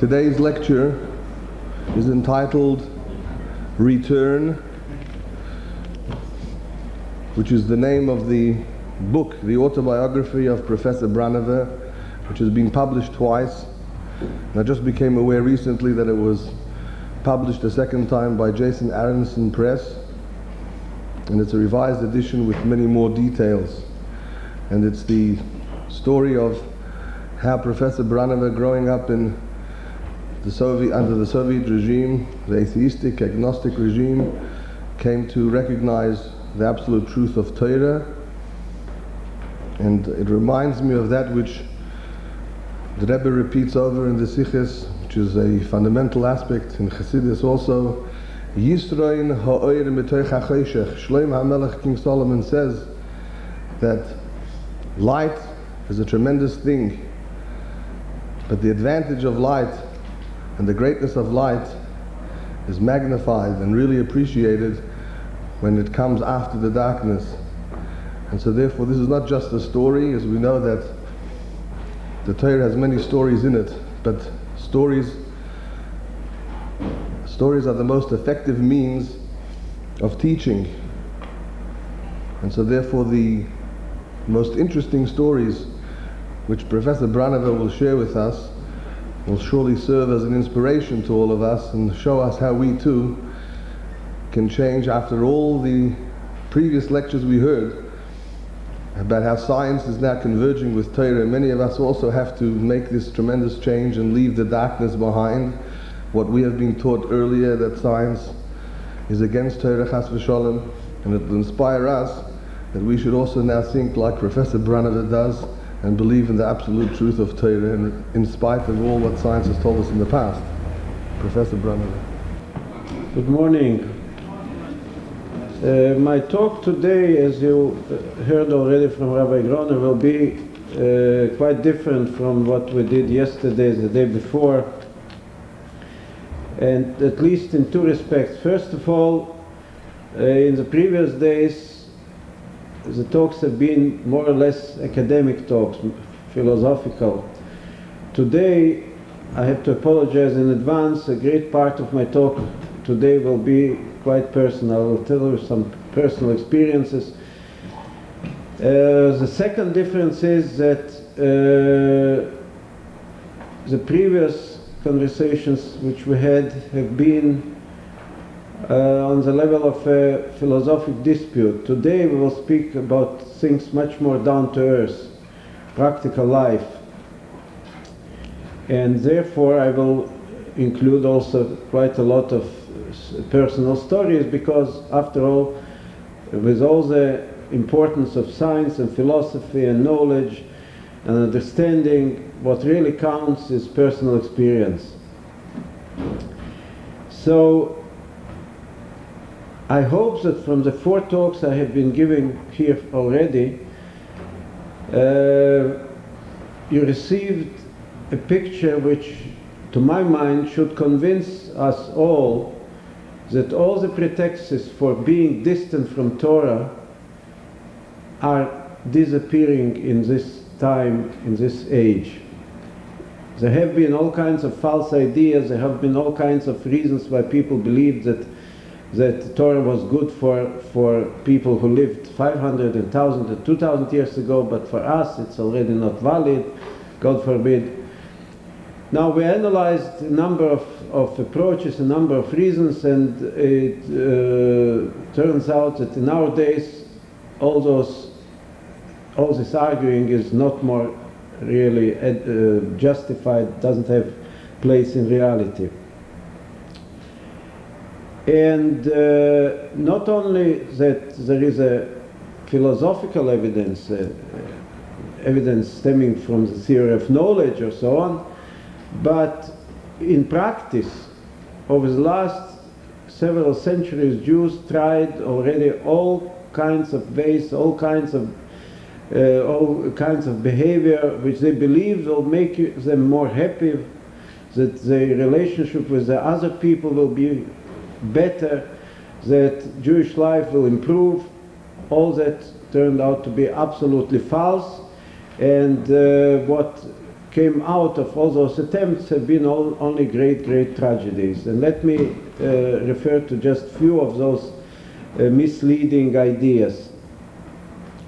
Today's lecture is entitled Return, which is the name of the book, the autobiography of Professor Branover, which has been published twice. And I just became aware recently that it was published a second time by Jason Aronson Press, and it's a revised edition with many more details. And it's the story of how Professor Branover, growing up in under the Soviet regime, the atheistic, agnostic regime, came to recognize the absolute truth of Torah. And it reminds me of that which the Rebbe repeats over in the Siches, which is a fundamental aspect in Chossidus also. Yisroin ha'oir mitoich ha'choshech. Shlomo HaMelech, King Solomon, says that light is a tremendous thing, but the advantage of light and the greatness of light is magnified and really appreciated when it comes after the darkness. And so therefore this is not just a story, as we know that the Torah has many stories in it, but stories are the most effective means of teaching. And so therefore the most interesting stories which Professor Branover will share with us will surely serve as an inspiration to all of us and show us how we too can change after all the previous lectures we heard about how science is now converging with Torah. Many of us also have to make this tremendous change and leave the darkness behind. What we have been taught earlier, that science is against Torah, chas v'sholem, and it will inspire us that we should also now think like Professor Branover does and believe in the absolute truth of Torah, and in spite of all what science has told us in the past. Professor Branover. Good morning. My talk today, as you heard already from Rabbi Groner, will be quite different from what we did yesterday, the day before, and at least in two respects. First of all, in the previous days the talks have been more or less academic talks, philosophical. Today, I have to apologize in advance, a great part of my talk today will be quite personal. I will tell you some personal experiences. The second difference is that the previous conversations which we had have been on the level of a philosophic dispute. Today we will speak about things much more down to earth, practical life. And therefore I will include also quite a lot of personal stories, because after all, with all the importance of science and philosophy and knowledge and understanding, what really counts is personal experience. So I hope that from the four talks I have been giving here already, you received a picture which, to my mind, should convince us all that all the pretexts for being distant from Torah are disappearing in this time, in this age. There have been all kinds of false ideas, there have been all kinds of reasons why people believed that Torah was good for people who lived 500 and 1,000 and 2,000 years ago, but for us it's already not valid, God forbid. Now we analyzed a number of approaches, a number of reasons, and it turns out that in our days all this arguing is not more really justified, doesn't have place in reality. And not only that there is a philosophical evidence, evidence stemming from the theory of knowledge or so on, but in practice, over the last several centuries, Jews tried already all kinds of ways, all kinds of behavior which they believe will make them more happy, that their relationship with the other people will be better, that Jewish life will improve. All that turned out to be absolutely false, and what came out of all those attempts have been only great, great tragedies. And let me refer to just few of those misleading ideas.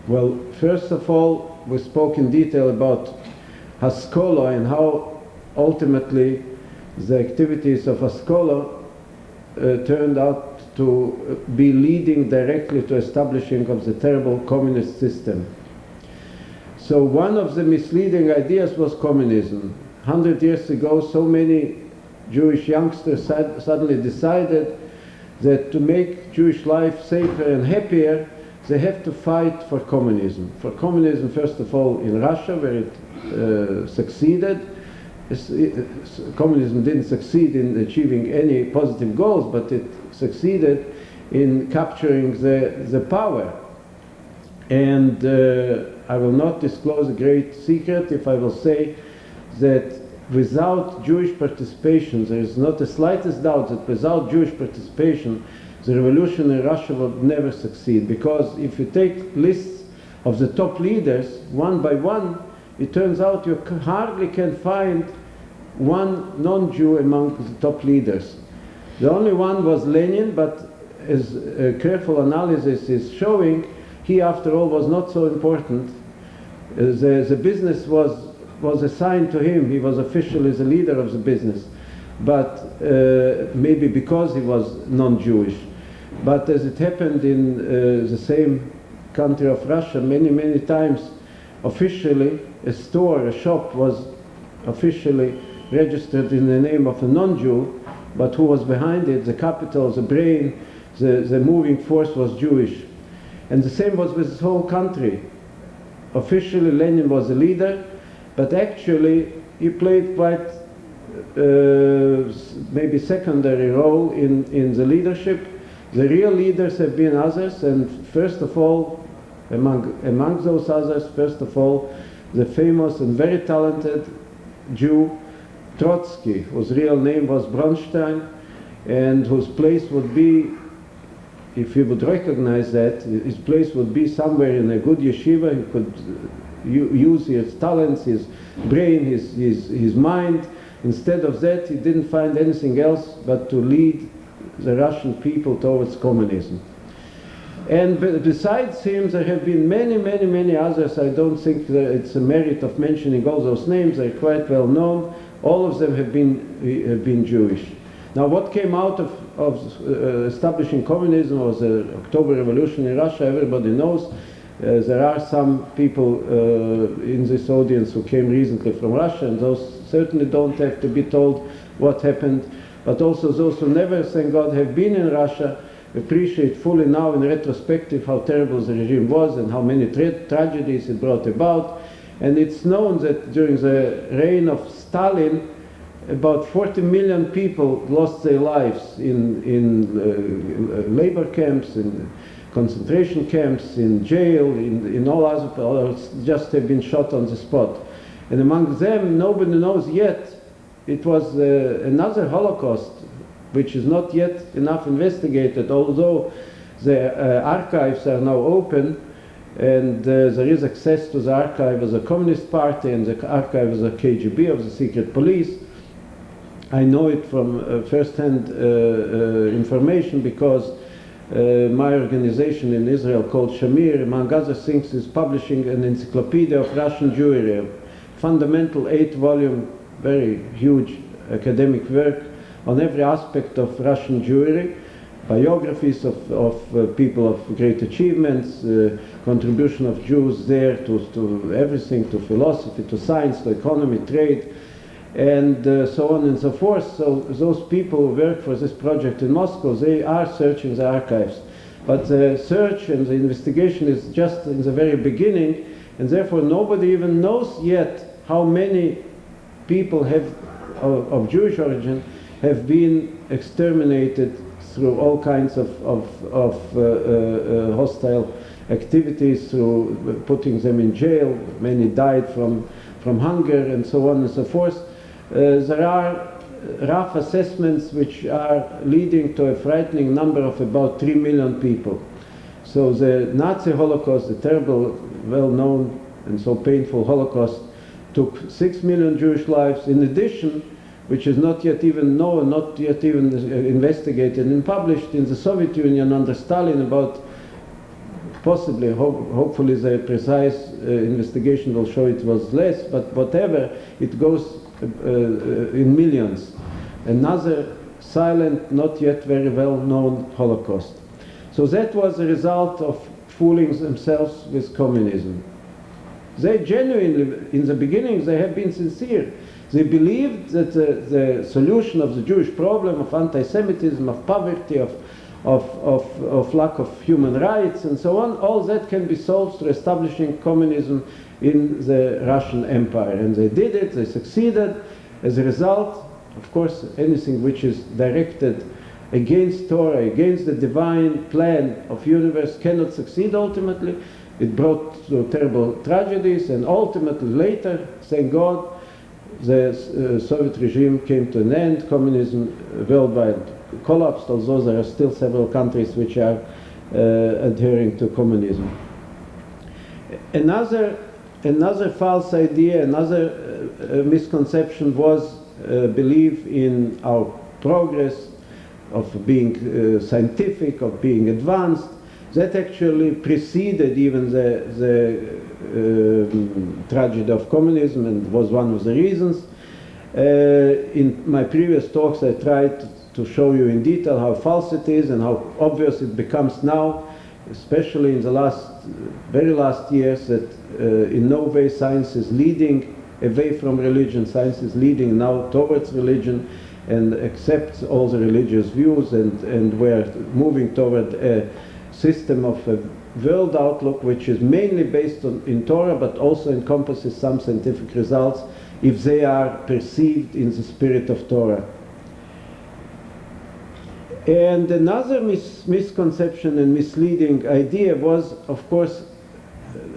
Well, first of all, we spoke in detail about Haskalah and how ultimately the activities of Haskalah turned out to be leading directly to establishing of the terrible communist system. So one of the misleading ideas was communism. 100 years ago, so many Jewish youngsters suddenly decided that to make Jewish life safer and happier, they have to fight for communism. For communism, first of all, in Russia, where it succeeded. Communism didn't succeed in achieving any positive goals, but it succeeded in capturing the power. And I will not disclose a great secret if I will say that without Jewish participation, there is not the slightest doubt that without Jewish participation, the revolution in Russia would never succeed. Because if you take lists of the top leaders, one by one, it turns out you hardly can find one non-Jew among the top leaders. The only one was Lenin, but as a careful analysis is showing, he after all was not so important. The business was assigned to him. He was officially the leader of the business, but maybe because he was non-Jewish. But as it happened in the same country of Russia, many, many times officially a store, a shop was officially registered in the name of a non-Jew, but who was behind it, the capital, the brain, the moving force was Jewish. And the same was with this whole country. Officially Lenin was the leader, but actually he played quite maybe secondary role in the leadership. The real leaders have been others, and first of all, among those others, first of all, the famous and very talented Jew Trotsky, whose real name was Bronstein, and whose place would be, if you would recognize that, his place would be somewhere in a good yeshiva. He could use his talents, his brain, his mind. Instead of that, he didn't find anything else but to lead the Russian people towards communism. And besides him, there have been many, many, many others. I don't think that it's a merit of mentioning all those names. They're quite well known. All of them have been Jewish. Now, what came out of establishing communism was the October Revolution in Russia. Everybody knows. There are some people in this audience who came recently from Russia, and those certainly don't have to be told what happened. But also those who never, thank God, have been in Russia appreciate fully now in retrospective how terrible the regime was and how many tragedies it brought about. And it's known that during the reign of Stalin, about 40 million people lost their lives in labor camps, in concentration camps, in jail, in all other, or just have been shot on the spot. And among them, nobody knows yet, it was another Holocaust, which is not yet enough investigated, although the archives are now open, and there is access to the archive of the Communist Party and the archive of the KGB, of the secret police. I know it from first-hand information because my organization in Israel called Shamir, among other things, is publishing an encyclopedia of Russian Jewry, a fundamental 8-volume, very huge academic work on every aspect of Russian Jewry, biographies of people of great achievements, contribution of Jews there to everything, to philosophy, to science, to economy, trade, and so on and so forth. So those people who work for this project in Moscow, they are searching the archives. But the search and the investigation is just in the very beginning, and therefore nobody even knows yet how many people of Jewish origin have been exterminated through all kinds of hostile activities, through putting them in jail. Many died from hunger and so on and so forth. There are rough assessments which are leading to a frightening number of about 3 million people. So the Nazi Holocaust, the terrible, well-known and so painful Holocaust, took 6 million Jewish lives. In addition, which is not yet even known, not yet even investigated and published, in the Soviet Union under Stalin, about possibly, hopefully the precise investigation will show it was less, but whatever, it goes in millions. Another silent, not yet very well known Holocaust. So that was a result of fooling themselves with communism. They genuinely, in the beginning, they have been sincere. They believed that the solution of the Jewish problem, of anti-Semitism, of poverty, of lack of human rights, and so on, all that can be solved through establishing communism in the Russian Empire. And they did it, they succeeded. As a result, of course, anything which is directed against Torah, against the divine plan of universe cannot succeed ultimately. It brought to terrible tragedies, and ultimately later, thank God, the Soviet regime came to an end. Communism worldwide collapsed, although there are still several countries which are adhering to communism. Another false idea, another misconception was belief in our progress, of being scientific, of being advanced. That actually preceded even the tragedy of communism, and was one of the reasons. In my previous talks, I tried to show you in detail how false it is and how obvious it becomes now, especially in the very last years, that in no way science is leading away from religion. Science is leading now towards religion and accepts all the religious views, and we're moving toward a system of a world outlook which is mainly based in Torah, but also encompasses some scientific results if they are perceived in the spirit of Torah. And another misconception and misleading idea was, of course,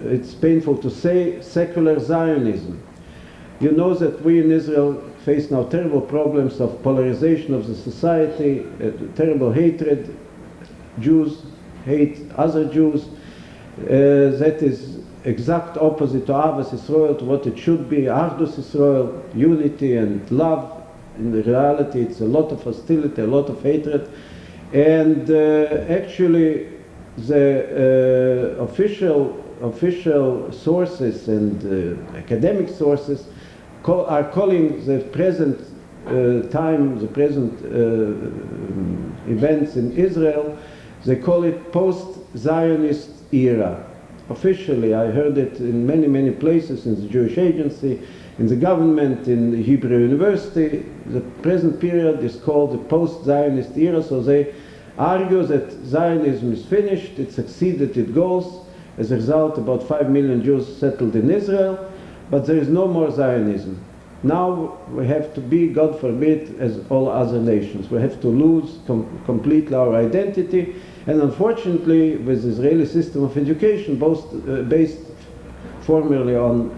it's painful to say, secular Zionism. You know that we in Israel face now terrible problems of polarization of the society, terrible hatred. Jews hate other Jews. That is exact opposite to Ahavas Yisrael, to what it should be, Achdus Yisrael, unity and love. In reality, it's a lot of hostility, a lot of hatred. And actually, the official sources and academic sources are calling the present time, the present events in Israel, they call it post-Zionist era. Officially, I heard it in many, many places, in the Jewish Agency, in the government, in the Hebrew University. The present period is called the post-Zionist era, so they argue that Zionism is finished, it succeeded its goals. As a result, about 5 million Jews settled in Israel, but there is no more Zionism. Now we have to be, God forbid, as all other nations. We have to lose completely our identity, and unfortunately, with the Israeli system of education, based formerly on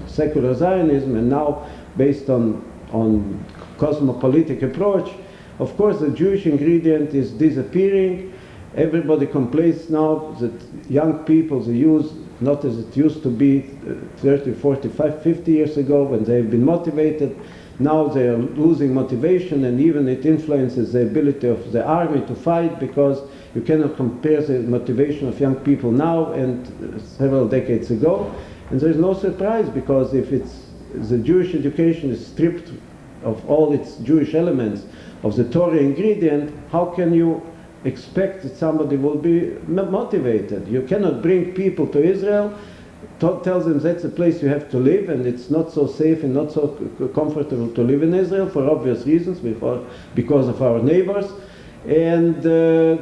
secular Zionism and now based on cosmopolitic approach, of course the Jewish ingredient is disappearing. Everybody complains now that young people, they use, not as it used to be 30, 45, 50 years ago when they've been motivated. Now they are losing motivation, and even it influences the ability of the army to fight, because you cannot compare the motivation of young people now and several decades ago. And there is no surprise, because if the Jewish education is stripped of all its Jewish elements, of the Torah ingredient, how can you expect that somebody will be motivated? You cannot bring people to Israel, tell them that's a place you have to live, and it's not so safe and not so comfortable to live in Israel for obvious reasons, because of our neighbors, and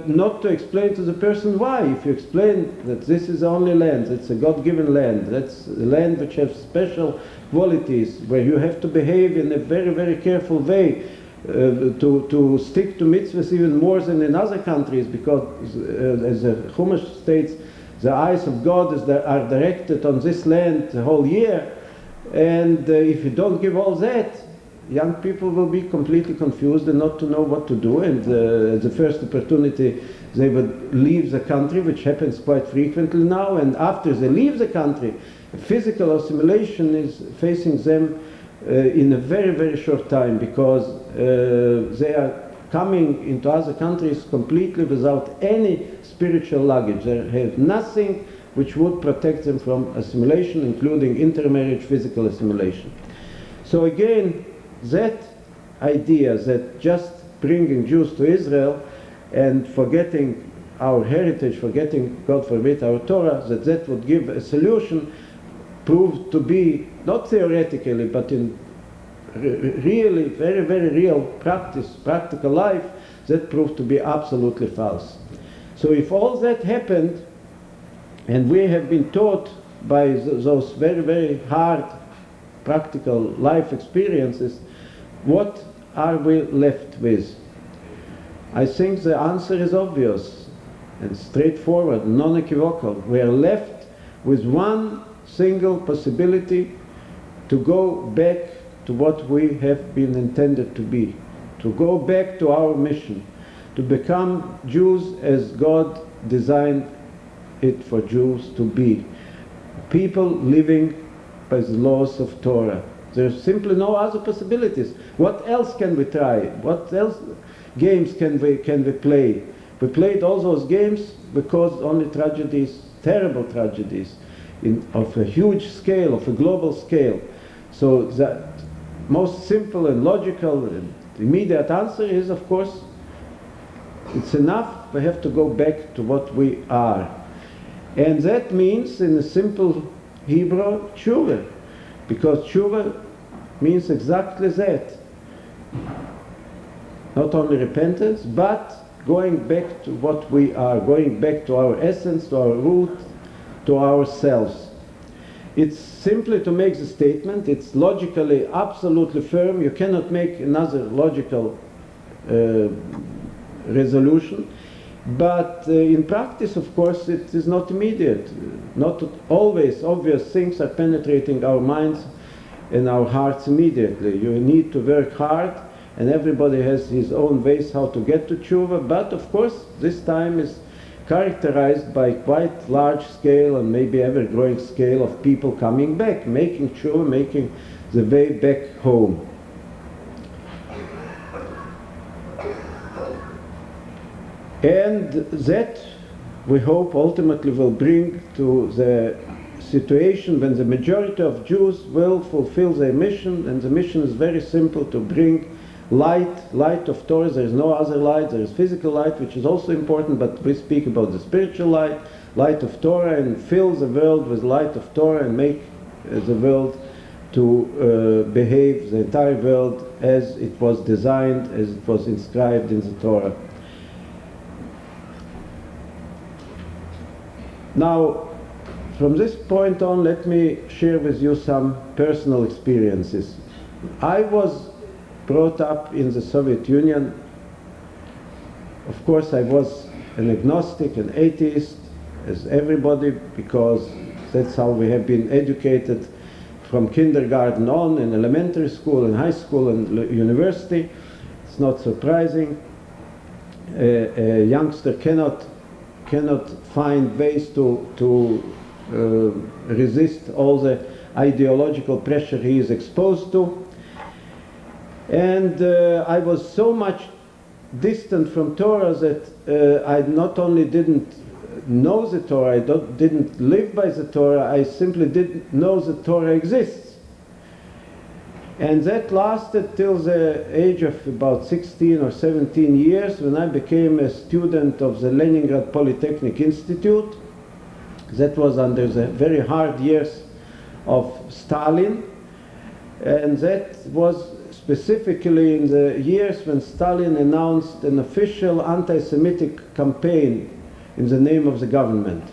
not to explain to the person why. If you explain that this is the only land, it's a God-given land, that's a land which has special qualities, where you have to behave in a very, very careful way, to stick to mitzvahs even more than in other countries, because as the Chumash states, the eyes of God are directed on this land the whole year, and if you don't give all that, young people will be completely confused and not to know what to do, and the first opportunity they would leave the country, which happens quite frequently now, and after they leave the country, Physical assimilation is facing them in a very, very short time, because they are coming into other countries completely without any spiritual luggage. They have nothing which would protect them from assimilation, including intermarriage, physical assimilation. So again, that idea that just bringing Jews to Israel and forgetting our heritage, forgetting, God forbid, our Torah, that would give a solution, proved to be, not theoretically, but in really very, very real practice, practical life, that proved to be absolutely false. So if all that happened, and we have been taught by those very, very hard practical life experiences, what are we left with? I think the answer is obvious and straightforward, non-equivocal. We are left with one single possibility: to go back to what we have been intended to be, to go back to our mission, to become Jews as God designed it for Jews to be, people living by the laws of Torah. There's simply no other possibilities. What else can we try? What else games can we play? We played all those games because only tragedies, terrible tragedies, of a huge scale, of a global scale. So the most simple and logical and immediate answer is, of course, it's enough. We have to go back to what we are. And that means, in a simple Hebrew, tshuva, because tshuva means exactly that. Not only repentance, but going back to what we are, going back to our essence, to our root, to ourselves. It's simply to make the statement. It's logically absolutely firm. You cannot make another logical resolution. But in practice, of course, it is not immediate. Not always obvious things are penetrating our minds and our hearts immediately. You need to work hard, and everybody has his own ways how to get to tshuva. But of course, this time is characterized by quite large scale and maybe ever-growing scale of people coming back, making tshuva, making the way back home. And that, we hope, ultimately will bring to the situation when the majority of Jews will fulfill their mission, and the mission is very simple: to bring light of Torah. There is no other light. There is physical light, which is also important, but we speak about the spiritual light of Torah, and fill the world with light of Torah and make the world to behave, the entire world, as it was designed, as it was inscribed in the Torah. Now, from this point on, let me share with you some personal experiences. I was brought up in the Soviet Union. Of course, I was an agnostic, an atheist, as everybody, because that's how we have been educated from kindergarten on, in elementary school, in high school, and university. It's not surprising. A youngster cannot find ways to resist all the ideological pressure he is exposed to. And I was so much distant from Torah that I not only didn't know the Torah, I didn't live by the Torah, I simply didn't know that Torah exists. And that lasted till the age of about 16 or 17 years, when I became a student of the Leningrad Polytechnic Institute. That was under the very hard years of Stalin, and that was specifically in the years when Stalin announced an official anti-Semitic campaign in the name of the government.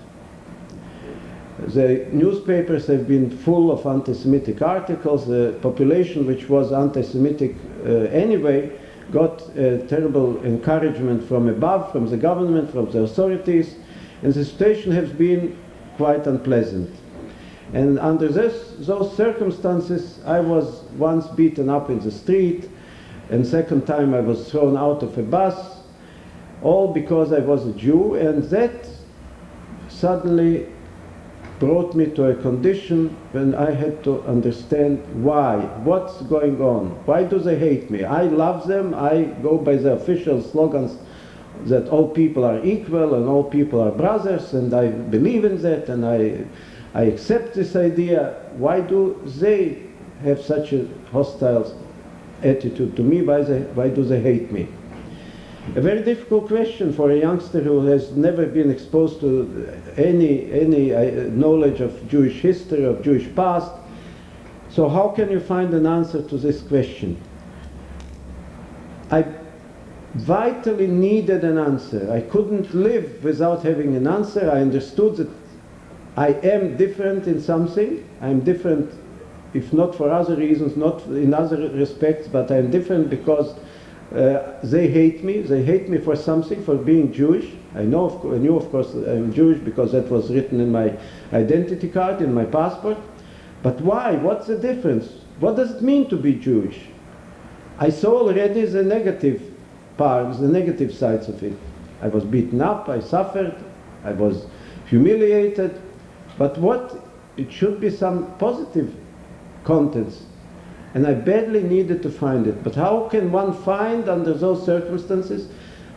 The newspapers have been full of anti-Semitic articles. The population, which was anti-Semitic anyway, got terrible encouragement from above, from the government, from the authorities, and the situation has been quite unpleasant. And under those circumstances, I was once beaten up in the street, and second time I was thrown out of a bus, all because I was a Jew, and that suddenly brought me to a condition when I had to understand why, what's going on, why do they hate me? I love them, I go by the official slogans that all people are equal and all people are brothers, and I believe in that, and I accept this idea. Why do they have such a hostile attitude to me? Why do they hate me? A very difficult question for a youngster who has never been exposed to any knowledge of Jewish history, of Jewish past. So how can you find an answer to this question? I vitally needed an answer. I couldn't live without having an answer. I understood that I am different in something. I'm different, if not for other reasons, not in other respects, but I'm different because they hate me. They hate me for something, for being Jewish. I knew, of course, I'm Jewish because that was written in my identity card, in my passport. But why? What's the difference? What does it mean to be Jewish? I saw already the negative parts, the negative sides of it. I was beaten up, I suffered, I was humiliated. But it should be some positive contents. And I badly needed to find it. But how can one find under those circumstances,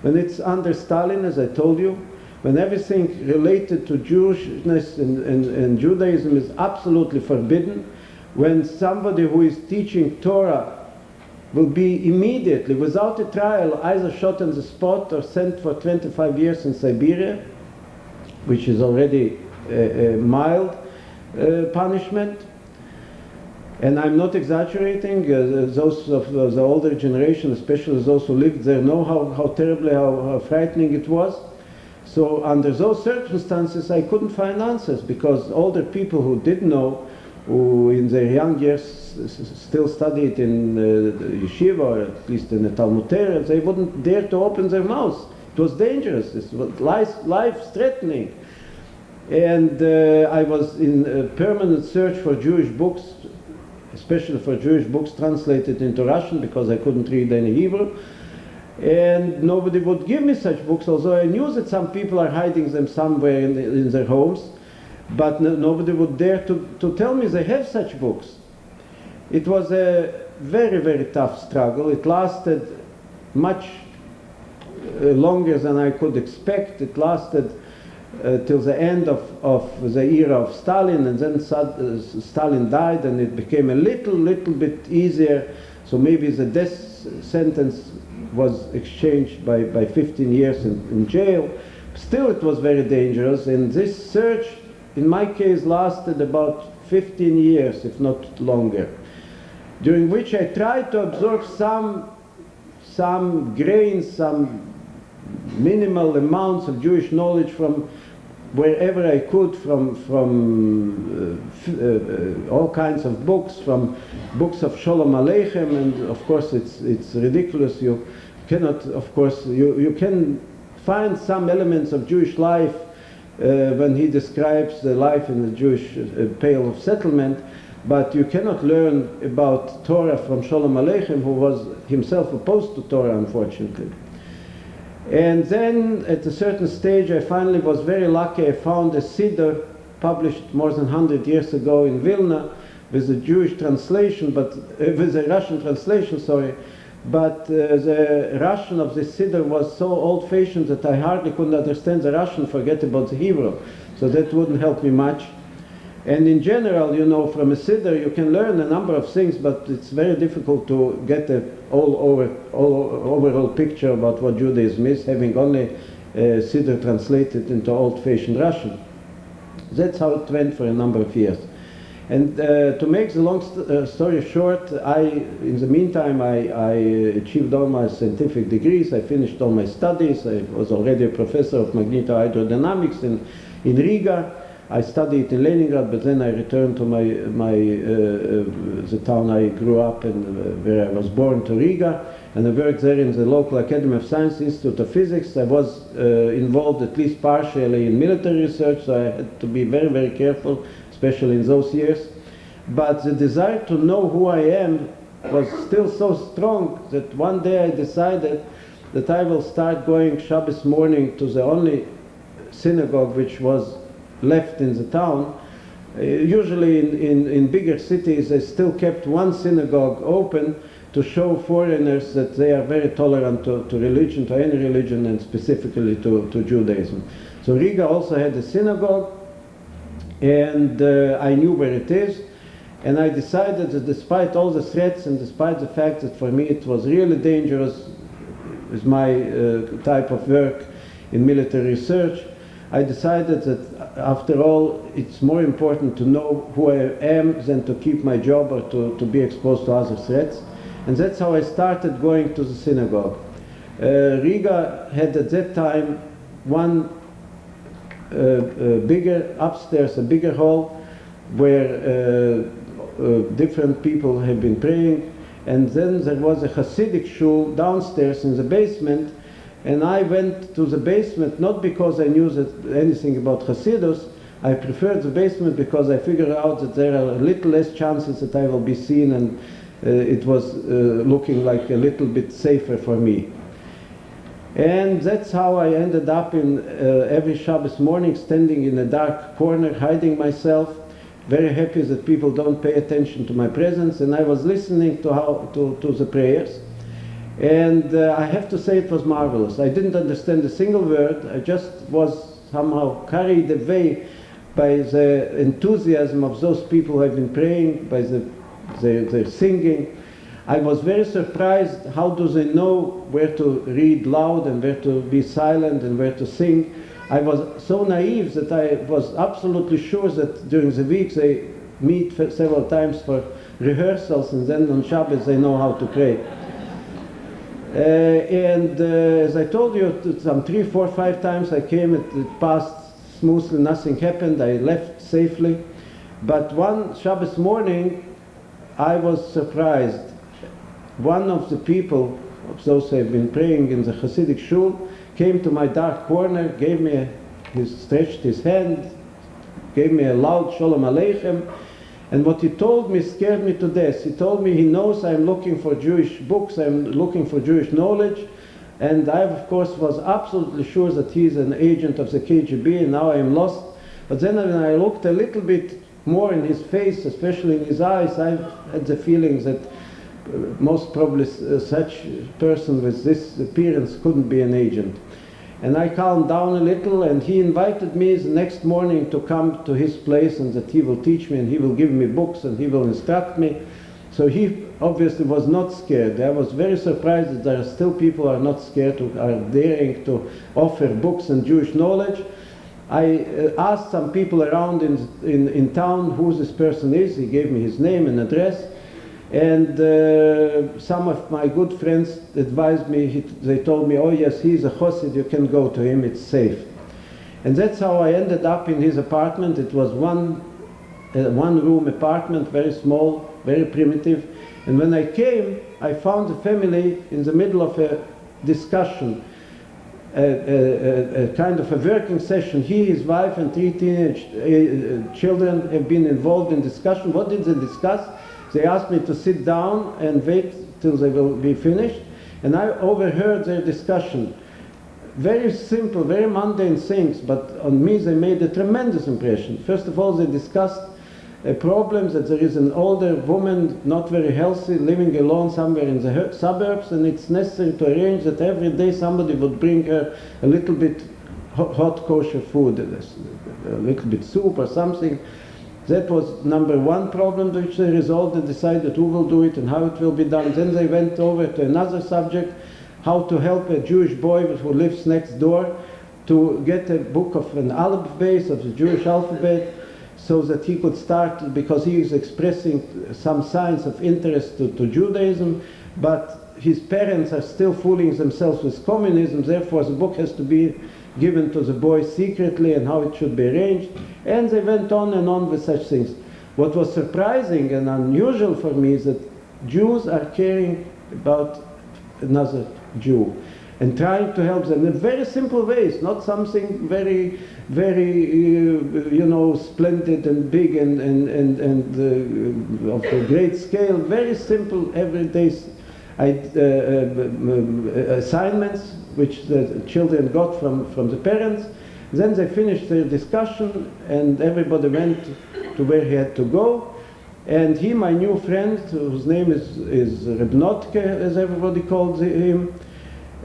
when it's under Stalin, as I told you, when everything related to Jewishness and Judaism is absolutely forbidden, when somebody who is teaching Torah will be immediately, without a trial, either shot on the spot or sent for 25 years in Siberia, which is already a mild punishment. And I'm not exaggerating. Those of the older generation, especially those who lived there, know how terribly, how frightening it was. So under those circumstances, I couldn't find answers, because older people who did know, who in their young years still studied in yeshiva, or at least in the Talmud Torah, they wouldn't dare to open their mouths. It was dangerous. It was life-threatening. And I was in a permanent search for Jewish books, especially for Jewish books translated into Russian, because I couldn't read any Hebrew. And nobody would give me such books, although I knew that some people are hiding them somewhere in their homes. But nobody would dare to tell me they have such books. It was a very, very tough struggle. It lasted much longer than I could expect. It lasted till the end of the era of Stalin, and then Stalin died, and it became a little bit easier. So maybe the death sentence was exchanged by 15 years in jail. Still, it was very dangerous, and this search, in my case, lasted about 15 years, if not longer, during which I tried to absorb some grains, some minimal amounts of Jewish knowledge from wherever I could, from all kinds of books, from books of Sholem Aleichem, and of course it's ridiculous. You cannot, of course, you can find some elements of Jewish life when he describes the life in the Jewish Pale of Settlement, but you cannot learn about Torah from Sholem Aleichem, who was himself opposed to Torah, unfortunately. And then at a certain stage I finally was very lucky. I found a Siddur published more than 100 years ago in Vilna with a Jewish translation, but with a Russian translation, sorry. But the Russian of this Siddur was so old-fashioned that I hardly could understand the Russian, forget about the Hebrew. So that wouldn't help me much. And in general, you know, from a Siddur you can learn a number of things, but it's very difficult to get an overall picture about what Judaism is, having only Siddur translated into old-fashioned Russian. That's how it went for a number of years. And to make the long story short, in the meantime, I achieved all my scientific degrees. I finished all my studies. I was already a professor of magnetohydrodynamics in Riga. I studied in Leningrad, but then I returned to the town I grew up in, where I was born, to Riga, and I worked there in the local Academy of Science Institute of Physics. I was involved at least partially in military research, so I had to be very, very careful, especially in those years. But the desire to know who I am was still so strong that one day I decided that I will start going Shabbos morning to the only synagogue which was left in the town, Usually in bigger cities, they still kept one synagogue open to show foreigners that they are very tolerant to religion, to any religion, and specifically to Judaism. So Riga also had a synagogue, and I knew where it is. And I decided that despite all the threats and despite the fact that for me it was really dangerous with my type of work in military research, I decided that after all it's more important to know who I am than to keep my job or to be exposed to other threats. And that's how I started going to the synagogue. Riga had at that time one bigger upstairs, a bigger hall where different people have been praying, and then there was a Hasidic shul downstairs in the basement, and I went to the basement not because I knew anything about Hasidus. I preferred the basement because I figured out that there are a little less chances that I will be seen, and it was looking like a little bit safer for me. And that's how I ended up in every Shabbos morning standing in a dark corner, hiding myself, very happy that people don't pay attention to my presence, and I was listening to the prayers. And I have to say it was marvelous. I didn't understand a single word. I just was somehow carried away by the enthusiasm of those people who have been praying, by their singing. I was very surprised how do they know where to read loud and where to be silent and where to sing. I was so naive that I was absolutely sure that during the week they meet several times for rehearsals, and then on Shabbos they know how to pray. As I told you, some 3, 4, 5 times I came, it passed smoothly, nothing happened, I left safely. But one Shabbos morning I was surprised. One of the people, of those who have been praying in the Hasidic shul, came to my dark corner, he stretched his hand, gave me a loud Shalom Aleichem, and what he told me scared me to death. He told me he knows I'm looking for Jewish books, I'm looking for Jewish knowledge, and I of course was absolutely sure that he's an agent of the KGB, and now I'm lost. But then when I looked a little bit more in his face, especially in his eyes, I had the feeling that most probably such a person with this appearance couldn't be an agent. And I calmed down a little, and he invited me the next morning to come to his place, and that he will teach me and he will give me books and he will instruct me. So he obviously was not scared. I was very surprised that there are still people who are not scared, who are daring to offer books and Jewish knowledge. I asked some people around in town who this person is. He gave me his name and address. And some of my good friends advised me, they told me, oh yes, he's a Chossid, you can go to him, it's safe. And that's how I ended up in his apartment. It was one room apartment, very small, very primitive. And when I came, I found the family in the middle of a discussion, a kind of a working session. He, his wife, and 3 teenage children have been involved in discussion. What did they discuss? They asked me to sit down and wait till they will be finished, and I overheard their discussion. Very simple, very mundane things, but on me they made a tremendous impression. First of all, they discussed a problem that there is an older woman, not very healthy, living alone somewhere in the suburbs, and it's necessary to arrange that every day somebody would bring her a little bit hot kosher food, a little bit soup or something. That was number one problem which they resolved and decided who will do it and how it will be done. Then they went over to another subject, how to help a Jewish boy who lives next door to get a book of an alphabet, of the Jewish alphabet, so that he could start, because he is expressing some signs of interest to Judaism, but his parents are still fooling themselves with communism, therefore the book has to be given to the boy secretly and how it should be arranged. And they went on and on with such things. What was surprising and unusual for me is that Jews are caring about another Jew and trying to help them in very simple ways, not something very, very, splendid and big and of a great scale. Very simple, everyday assignments which the children got from the parents, Then they finished their discussion, and everybody went to where he had to go. And he, my new friend, whose name is Reb Notke, as everybody calls him,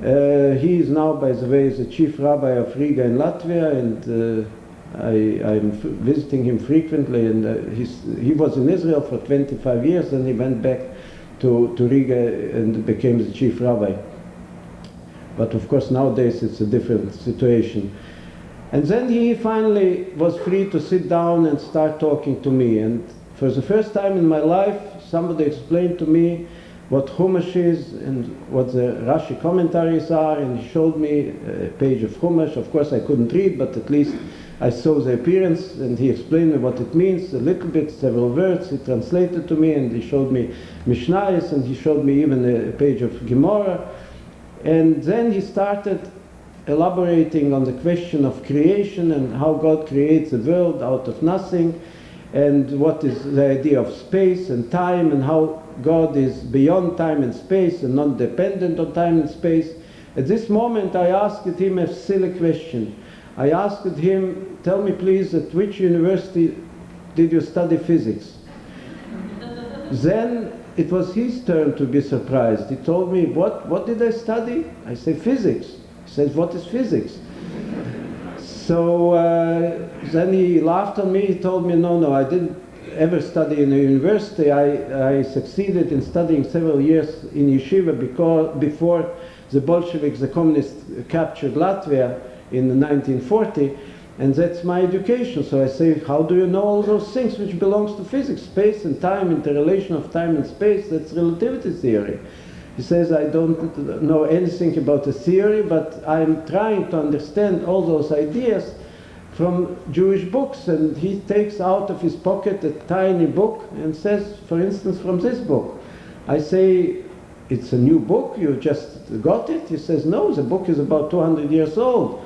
he is now, by the way, the chief rabbi of Riga in Latvia, and I'm visiting him frequently. And he was in Israel for 25 years, and he went back to Riga and became the chief rabbi. But of course, nowadays it's a different situation. And then he finally was free to sit down and start talking to me. And for the first time in my life, somebody explained to me what Chumash is and what the Rashi commentaries are, and he showed me a page of Chumash. Of course, I couldn't read, but at least I saw the appearance, and he explained me what it means a little bit, several words. He translated to me, and he showed me Mishnayos, and he showed me even a page of Gemara. And then he started elaborating on the question of creation and how God creates the world out of nothing, and what is the idea of space and time, and how God is beyond time and space and not dependent on time and space. At this moment, I asked him a silly question. I asked him, tell me please, at which university did you study physics? Then it was his turn to be surprised. He told me, what did I study? I said, physics. He says, what is physics? So then he laughed on me. He told me, no, I didn't ever study in a university. I succeeded in studying several years in yeshiva before the Bolsheviks, the communists, captured Latvia in 1940, and that's my education. So I say, how do you know all those things which belongs to physics, space and time, interrelation of time and space? That's relativity theory. He says, I don't know anything about the theory, but I'm trying to understand all those ideas from Jewish books. And he takes out of his pocket a tiny book and says, for instance, from this book. I say, it's a new book, you just got it? He says, no, the book is about 200 years old.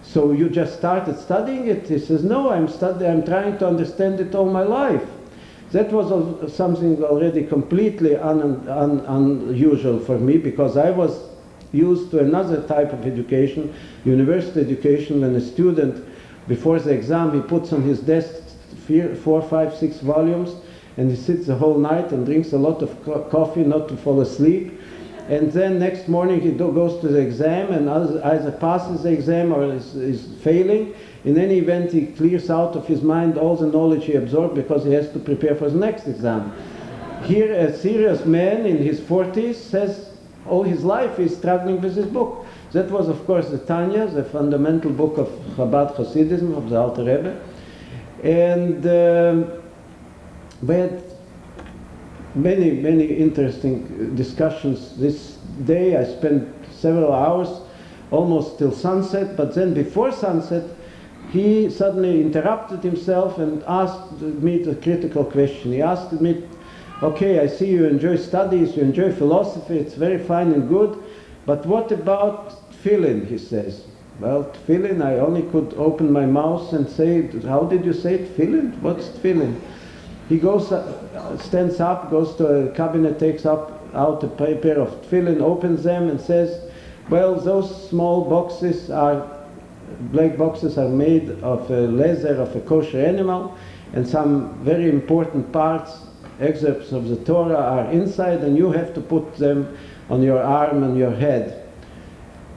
So you just started studying it? He says, no, I'm trying to understand it all my life. That was something already completely unusual for me, because I was used to another type of education, university education, when a student, before the exam, he puts on his desk 4, 5, 6 volumes, and he sits the whole night and drinks a lot of coffee not to fall asleep. And then next morning he goes to the exam and either passes the exam or is failing. In any event, he clears out of his mind all the knowledge he absorbed because he has to prepare for the next exam. Here, a serious man in his 40s says all his life he's struggling with this book. That was, of course, the Tanya, the fundamental book of Chabad Chossidism, of the Alter Rebbe. And we had many interesting discussions. This day I spent several hours, almost till sunset, but then before sunset, he suddenly interrupted himself and asked me the critical question. He asked me, okay, I see you enjoy studies, you enjoy philosophy, it's very fine and good, but what about tefillin, he says. Well, tefillin, I only could open my mouth and say, how did you say tefillin? What's tefillin? He goes, stands up, goes to a cabinet, takes out a pair of tefillin, opens them and says, well, those small boxes black boxes are made of leather of a kosher animal, and some very important parts, excerpts of the Torah are inside, and you have to put them on your arm and your head.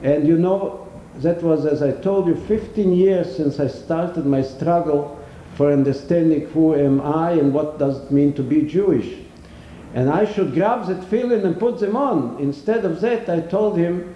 And you know, that was, as I told you, 15 years since I started my struggle for understanding who am I and what does it mean to be Jewish. And I should grab the tefillin and put them on. Instead of that, I told him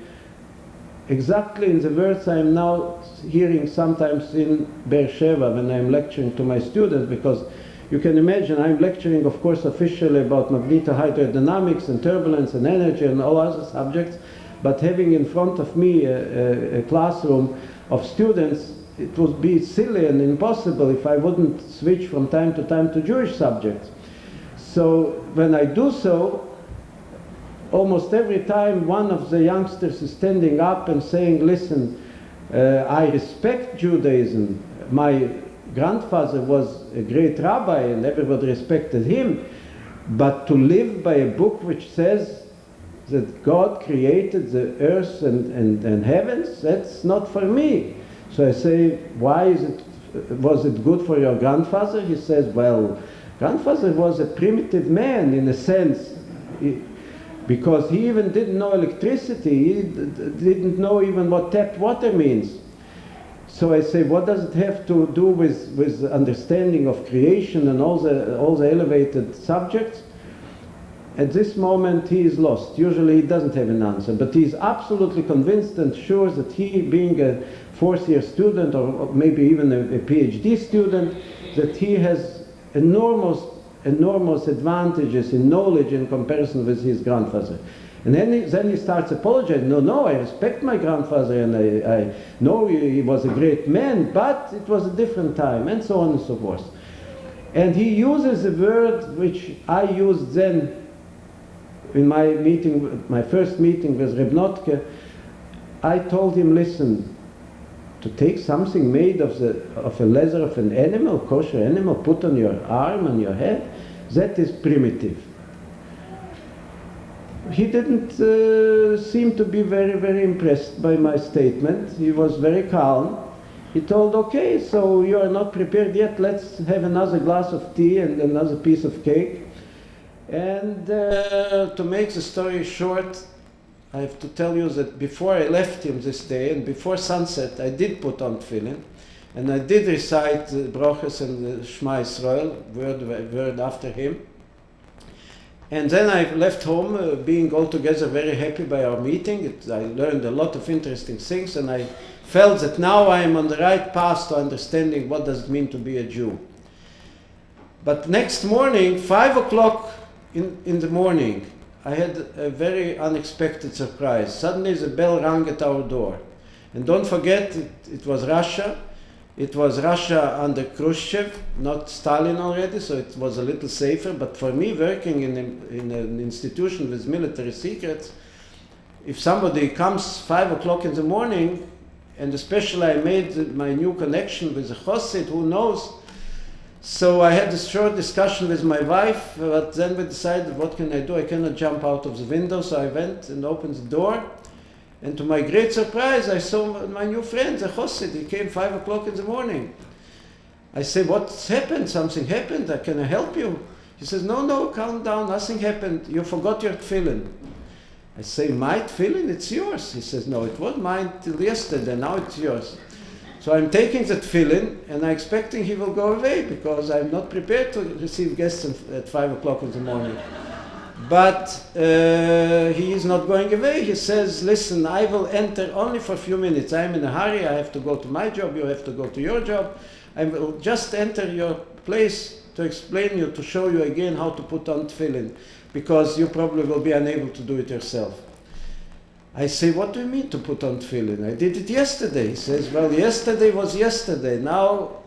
exactly in the words I am now hearing sometimes in Be'er Sheva when I am lecturing to my students, because you can imagine I'm lecturing, of course, officially about magnetohydrodynamics and turbulence and energy and all other subjects, but having in front of me a classroom of students, it would be silly and impossible if I wouldn't switch from time to Jewish subjects. So when I do so, almost every time one of the youngsters is standing up and saying, listen, I respect Judaism. My grandfather was a great rabbi and everybody respected him, but to live by a book which says that God created the earth and heavens, that's not for me. So I say, why was it good for your grandfather? He says, well, grandfather was a primitive man in a sense, because he even didn't know electricity, he didn't know even what tap water means. So I say, what does it have to do with understanding of creation and all the elevated subjects? At this moment, he is lost. Usually he doesn't have an answer, but he is absolutely convinced and sure that he, being a fourth-year student or maybe even a PhD student, that he has enormous advantages in knowledge in comparison with his grandfather. And then he starts apologizing. No, I respect my grandfather, and I know he was a great man, but it was a different time, and so on and so forth. And he uses a word which I used then in my meeting, my first meeting with Reb Notke. I told him, listen, to take something made of a leather of an animal, kosher animal, put on your arm and your head, that is primitive. He didn't seem to be very, very impressed by my statement. He was very calm. He told, okay, so you are not prepared yet, let's have another glass of tea and another piece of cake. And to make the story short, I have to tell you that before I left him this day and before sunset, I did put on tefillin, and I did recite the brachas and the Shema Yisrael, word after him. And then I left home being altogether very happy by our meeting. I learned a lot of interesting things, and I felt that now I am on the right path to understanding what does it mean to be a Jew. But next morning, 5 o'clock in the morning, I had a very unexpected surprise. Suddenly the bell rang at our door. And don't forget, it was Russia. It was Russia under Khrushchev, not Stalin already, so it was a little safer. But for me, working in an institution with military secrets, if somebody comes 5 o'clock in the morning, and especially I made my new connection with a Chossid, who knows? So I had a short discussion with my wife, but then we decided, what can I do? I cannot jump out of the window, so I went and opened the door. And to my great surprise, I saw my new friend, the Chossid. He came 5 o'clock in the morning. I said, what's happened? Something happened. Can I help you? He says, no, calm down. Nothing happened. You forgot your tefillin. I say, my tefillin? It's yours. He says, no, it was mine till yesterday. Now it's yours. So I'm taking the tefillin, and I'm expecting he will go away because I'm not prepared to receive guests at 5 o'clock in the morning. But he is not going away. He says, listen, I will enter only for a few minutes. I'm in a hurry. I have to go to my job. You have to go to your job. I will just enter your place to explain you, to show you again how to put on tefillin, because you probably will be unable to do it yourself. I say, what do you mean to put on tefillin? I did it yesterday. He says, well, yesterday was yesterday. Now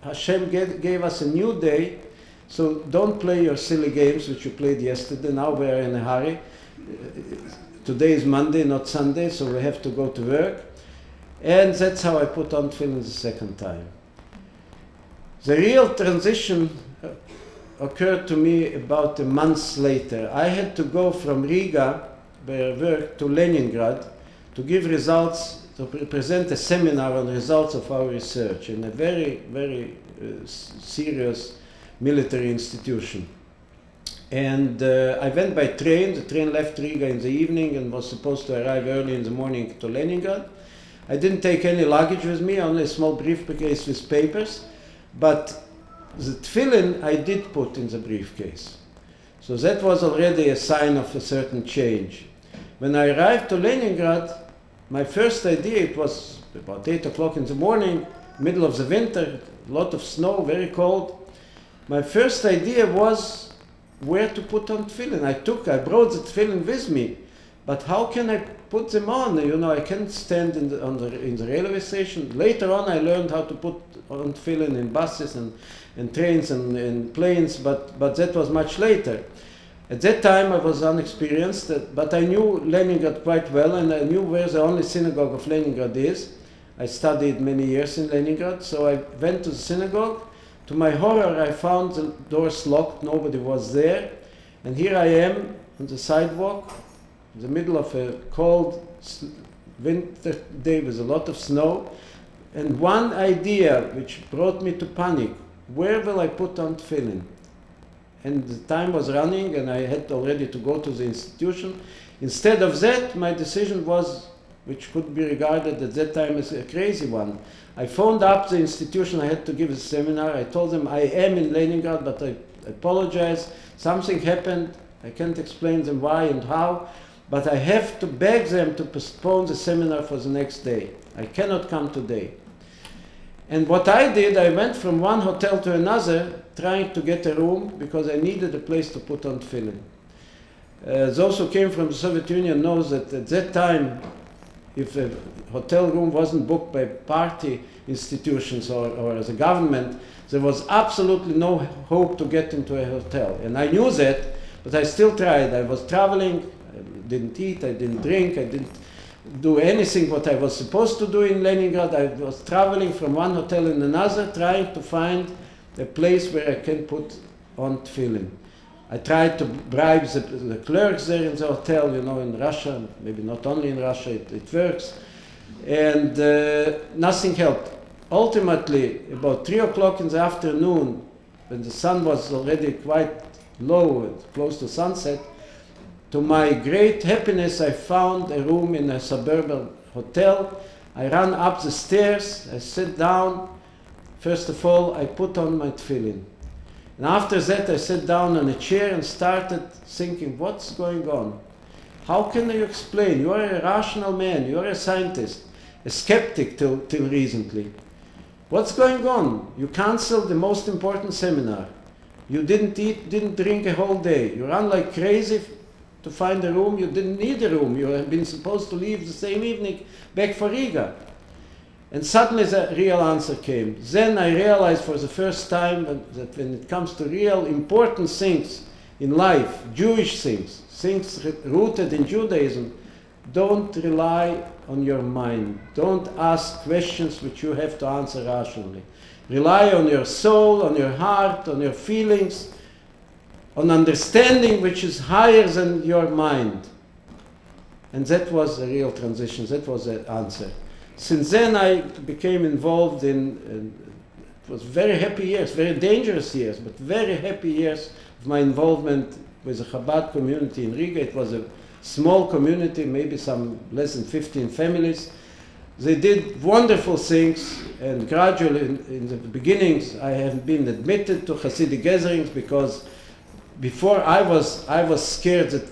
Hashem gave us a new day. So don't play your silly games which you played yesterday. Now we are in a hurry. Today is Monday, not Sunday, so we have to go to work. And that's how I put on tefillin the second time. The real transition occurred to me about a month later. I had to go from Riga, where I worked, to Leningrad to give results, to present a seminar on results of our research in a very, very serious military institution. And I went by train. The train left Riga in the evening and was supposed to arrive early in the morning to Leningrad. I didn't take any luggage with me, only a small briefcase with papers, but the tefillin I did put in the briefcase. So that was already a sign of a certain change. When I arrived to Leningrad, my first idea, it was about 8 o'clock in the morning, middle of the winter, a lot of snow, very cold. My first idea was where to put on tefillin. I brought the tefillin with me, but how can I put them on? You know, I can't stand in the railway station. Later on, I learned how to put on tefillin in buses and trains and planes, but that was much later. At that time, I was unexperienced, but I knew Leningrad quite well, and I knew where the only synagogue of Leningrad is. I studied many years in Leningrad, so I went to the synagogue. To my horror, I found the doors locked, nobody was there, and here I am on the sidewalk, in the middle of a cold, winter day with a lot of snow. And one idea which brought me to panic, where will I put on tefillin? And the time was running and I had already to go to the institution. Instead of that, my decision was, which could be regarded at that time as a crazy one. I phoned up the institution, I had to give a seminar. I told them I am in Leningrad, but I apologize. Something happened. I can't explain them why and how, but I have to beg them to postpone the seminar for the next day. I cannot come today. And what I did, I went from one hotel to another trying to get a room because I needed a place to put on tefillin. Those who came from the Soviet Union knows that at that time, if a hotel room wasn't booked by party institutions or as a government, there was absolutely no hope to get into a hotel. And I knew that, but I still tried. I was traveling, I didn't eat, I didn't drink, I didn't do anything what I was supposed to do in Leningrad. I was traveling from one hotel in another, trying to find a place where I can put on tefillin. I tried to bribe the clerks there in the hotel, you know, in Russia, maybe not only in Russia, it works. And nothing helped. Ultimately, about 3 o'clock in the afternoon, when the sun was already quite low, close to sunset, to my great happiness, I found a room in a suburban hotel. I ran up the stairs, I sat down. First of all, I put on my tefillin. And after that, I sat down on a chair and started thinking, what's going on? How can you explain? You are a rational man, you are a scientist, a skeptic till recently. What's going on? You canceled the most important seminar. You didn't eat, didn't drink a whole day. You ran like crazy to find a room. You didn't need a room. You had been supposed to leave the same evening back for Riga. And suddenly the real answer came. Then I realized for the first time that when it comes to real important things in life, Jewish things rooted in Judaism, don't rely on your mind. Don't ask questions which you have to answer rationally. Rely on your soul, on your heart, on your feelings, on understanding which is higher than your mind. And that was a real transition. That was the answer. Since then, I became involved in, it was very happy years, very dangerous years, but very happy years of my involvement with the Chabad community in Riga. It was a small community, maybe some less than 15 families. They did wonderful things, and gradually, in the beginnings, I have been admitted to Hasidic gatherings because before I was scared that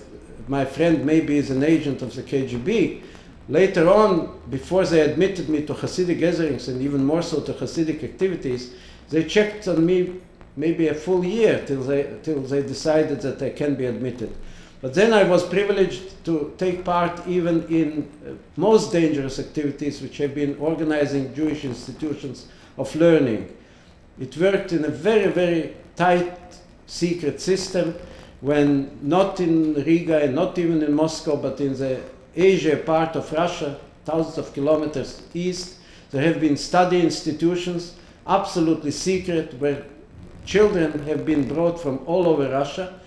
my friend maybe is an agent of the KGB. Later on, before they admitted me to Hasidic gatherings and even more so to Hasidic activities, they checked on me maybe a full year till they decided that I can be admitted. But then I was privileged to take part even in most dangerous activities which have been organizing Jewish institutions of learning. It worked in a very, very tight, secret system when not in Riga and not even in Moscow, but in the Asia part of Russia, thousands of kilometers east, there have been study institutions, absolutely secret, where children have been brought from all over Russia,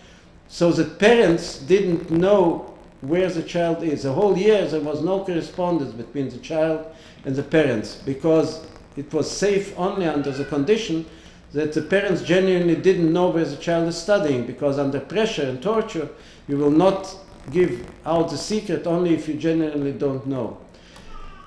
so that parents didn't know where the child is. The whole year there was no correspondence between the child and the parents, because it was safe only under the condition that the parents genuinely didn't know where the child is studying, because under pressure and torture you will not give out the secret only if you genuinely don't know.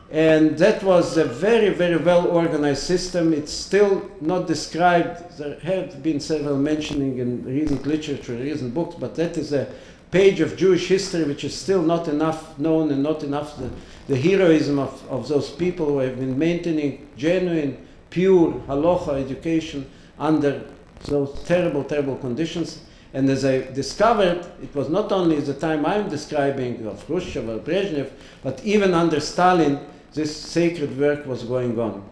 And that was a very, very well organized system. It's still not described. There have been several mentioning in recent literature, recent books, but that is a page of Jewish history which is still not enough known and not enough the heroism of those people who have been maintaining genuine, pure halacha education under those terrible, terrible conditions. And as I discovered, it was not only the time I'm describing of Khrushchev or Brezhnev, but even under Stalin, this sacred work was going on.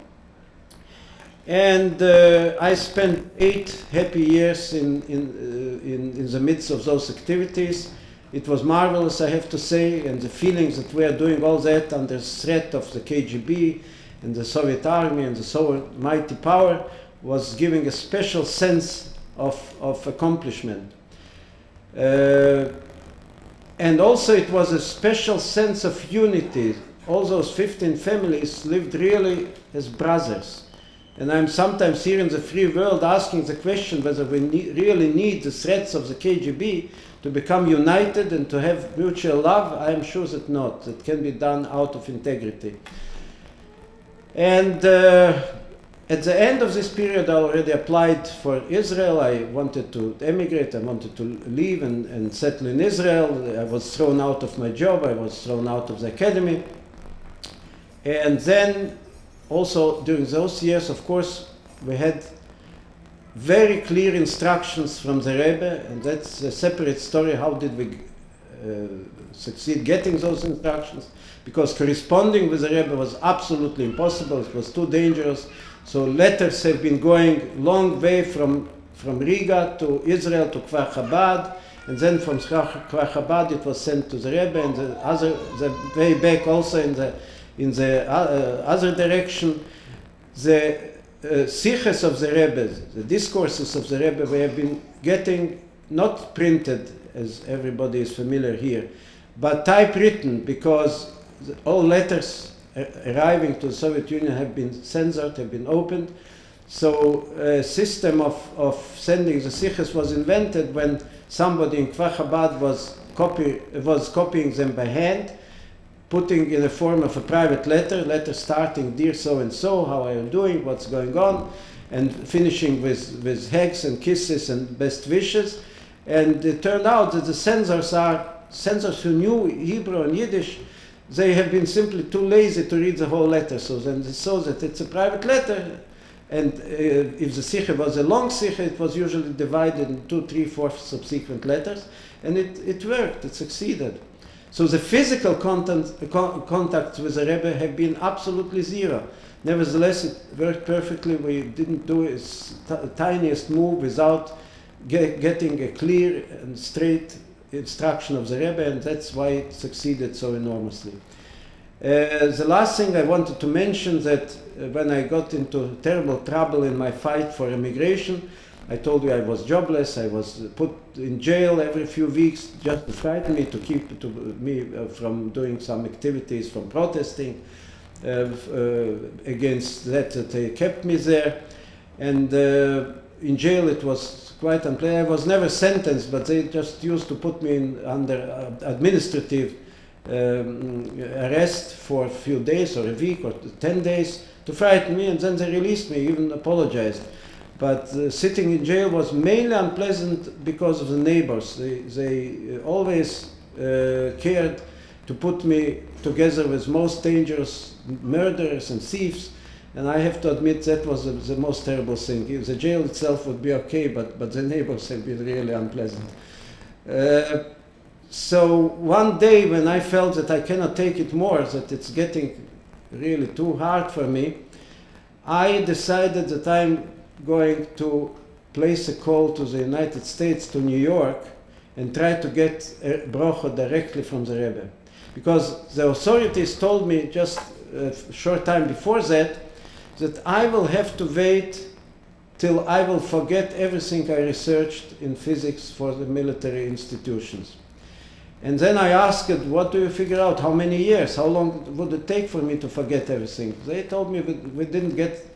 And I spent 8 happy years in the midst of those activities. It was marvelous, I have to say, and the feelings that we are doing all that under threat of the KGB and the Soviet army and the Soviet mighty power was giving a special sense of accomplishment. And also it was a special sense of unity. all those 15 families lived really as brothers. And I'm sometimes here in the free world asking the question whether we really need the threats of the KGB to become united and to have mutual love. I'm sure that not. It can be done out of integrity. And at the end of this period, I already applied for Israel. I wanted to emigrate. I wanted to leave and settle in Israel. I was thrown out of my job. I was thrown out of the academy. And then also during those years, of course, we had very clear instructions from the Rebbe, and that's a separate story. How did we succeed getting those instructions? Because corresponding with the Rebbe was absolutely impossible. It was too dangerous. So letters have been going long way from Riga to Israel to Kfar Chabad, and then from Kfar Chabad it was sent to the Rebbe, and the way back also in the other direction. The siches of the Rebbe, the discourses of the Rebbe, we have been getting not printed, as everybody is familiar here, but typewritten, because all letters arriving to the Soviet Union have been censored, have been opened. So a system of sending the siches was invented when somebody in Kfar Chabad was copying them by hand, putting in the form of a private letter starting, "Dear so-and-so, how are you doing, what's going on?" and finishing with hugs and kisses and best wishes. And it turned out that the censors who knew Hebrew and Yiddish, they have been simply too lazy to read the whole letter. So then they saw that it's a private letter, and if the sikha was a long sikha, it was usually divided in 2, 3, 4 subsequent letters, and it worked, it succeeded. So the physical contacts with the Rebbe have been absolutely zero. Nevertheless, it worked perfectly. We didn't do a tiniest move without getting a clear and straight instruction of the Rebbe, and that's why it succeeded so enormously. The last thing I wanted to mention, that when I got into terrible trouble in my fight for immigration, I told you I was jobless. I was put in jail every few weeks just to frighten me, to keep me from doing some activities, from protesting against that they kept me there. And in jail it was quite unpleasant. I was never sentenced, but they just used to put me under administrative arrest for a few days or a week or 10 days to frighten me, and then they released me, even apologized. But sitting in jail was mainly unpleasant because of the neighbors. They always cared to put me together with most dangerous murderers and thieves, and I have to admit that was the most terrible thing. The jail itself would be okay, but the neighbors have been really unpleasant. So one day when I felt that I cannot take it more, that it's getting really too hard for me, I decided that I'm going to place a call to the United States, to New York, and try to get a brocha directly from the Rebbe. Because the authorities told me just a short time before that I will have to wait till I will forget everything I researched in physics for the military institutions. And then I asked, what do you figure out? How many years? How long would it take for me to forget everything? They told me we didn't get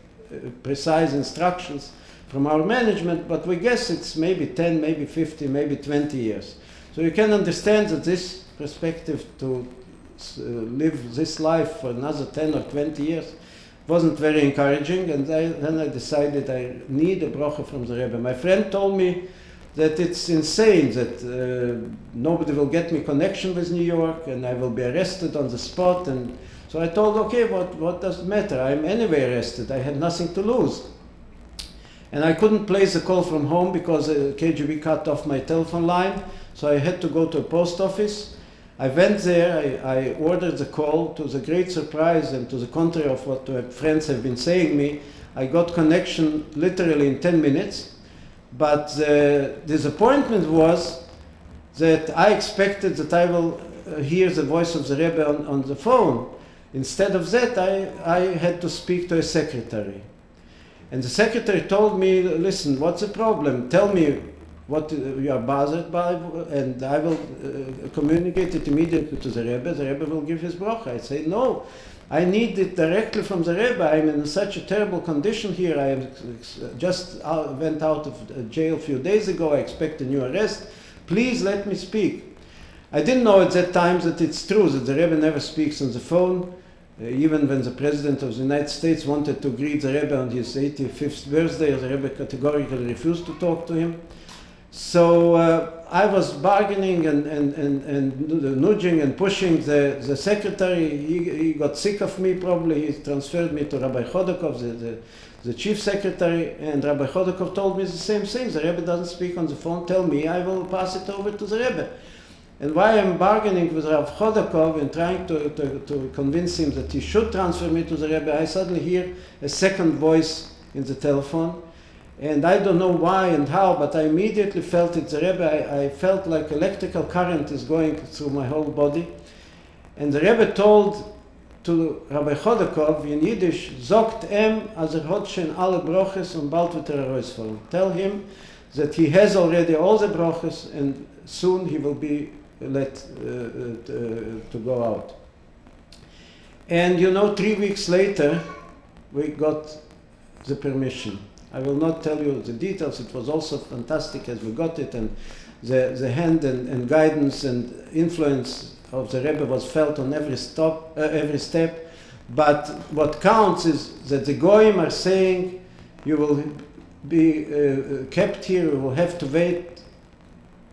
precise instructions from our management, but we guess it's maybe 10, maybe 50, maybe 20 years. So you can understand that this perspective to live this life for another 10 or 20 years wasn't very encouraging, and then I decided I need a brocha from the Rebbe. My friend told me that it's insane, that nobody will get me connection with New York, and I will be arrested on the spot. And so I told, okay, what does it matter? I'm anyway arrested. I had nothing to lose. And I couldn't place a call from home because the KGB cut off my telephone line, so I had to go to a post office. I went there, I ordered the call. To the great surprise and to the contrary of what my friends have been saying me, I got connection literally in 10 minutes. But the disappointment was that I expected that I will hear the voice of the Rebbe on the phone. Instead of that, I had to speak to a secretary. And the secretary told me, listen, what's the problem? Tell me what you are bothered by, and I will communicate it immediately to the Rebbe. The Rebbe will give his bracha. I say, no, I need it directly from the Rebbe. I'm in such a terrible condition here. I just went out of jail a few days ago. I expect a new arrest. Please let me speak. I didn't know at that time that it's true, that the Rebbe never speaks on the phone. Even when the President of the United States wanted to greet the Rebbe on his 85th birthday, the Rebbe categorically refused to talk to him. So I was bargaining and nudging and pushing the secretary. He got sick of me probably. He transferred me to Rabbi Chodakov, the chief secretary, and Rabbi Chodakov told me the same thing. The Rebbe doesn't speak on the phone. Tell me, I will pass it over to the Rebbe. And while I'm bargaining with Rav Chodakov and trying to convince him that he should transfer me to the Rebbe, I suddenly hear a second voice in the telephone. And I don't know why and how, but I immediately felt it's the Rebbe. I felt like electrical current is going through my whole body. And the Rebbe told to Rabbi Chodakov in Yiddish, Zogt hat schon alle broches und bald wird herausfallen. Tell him that he has already all the broches and soon he will be let to go out. And 3 weeks later, we got the permission. I will not tell you the details. It was also fantastic as we got it, and the hand and guidance and influence of the Rebbe was felt on every step. But what counts is that the Goyim are saying, you will be kept here, you will have to wait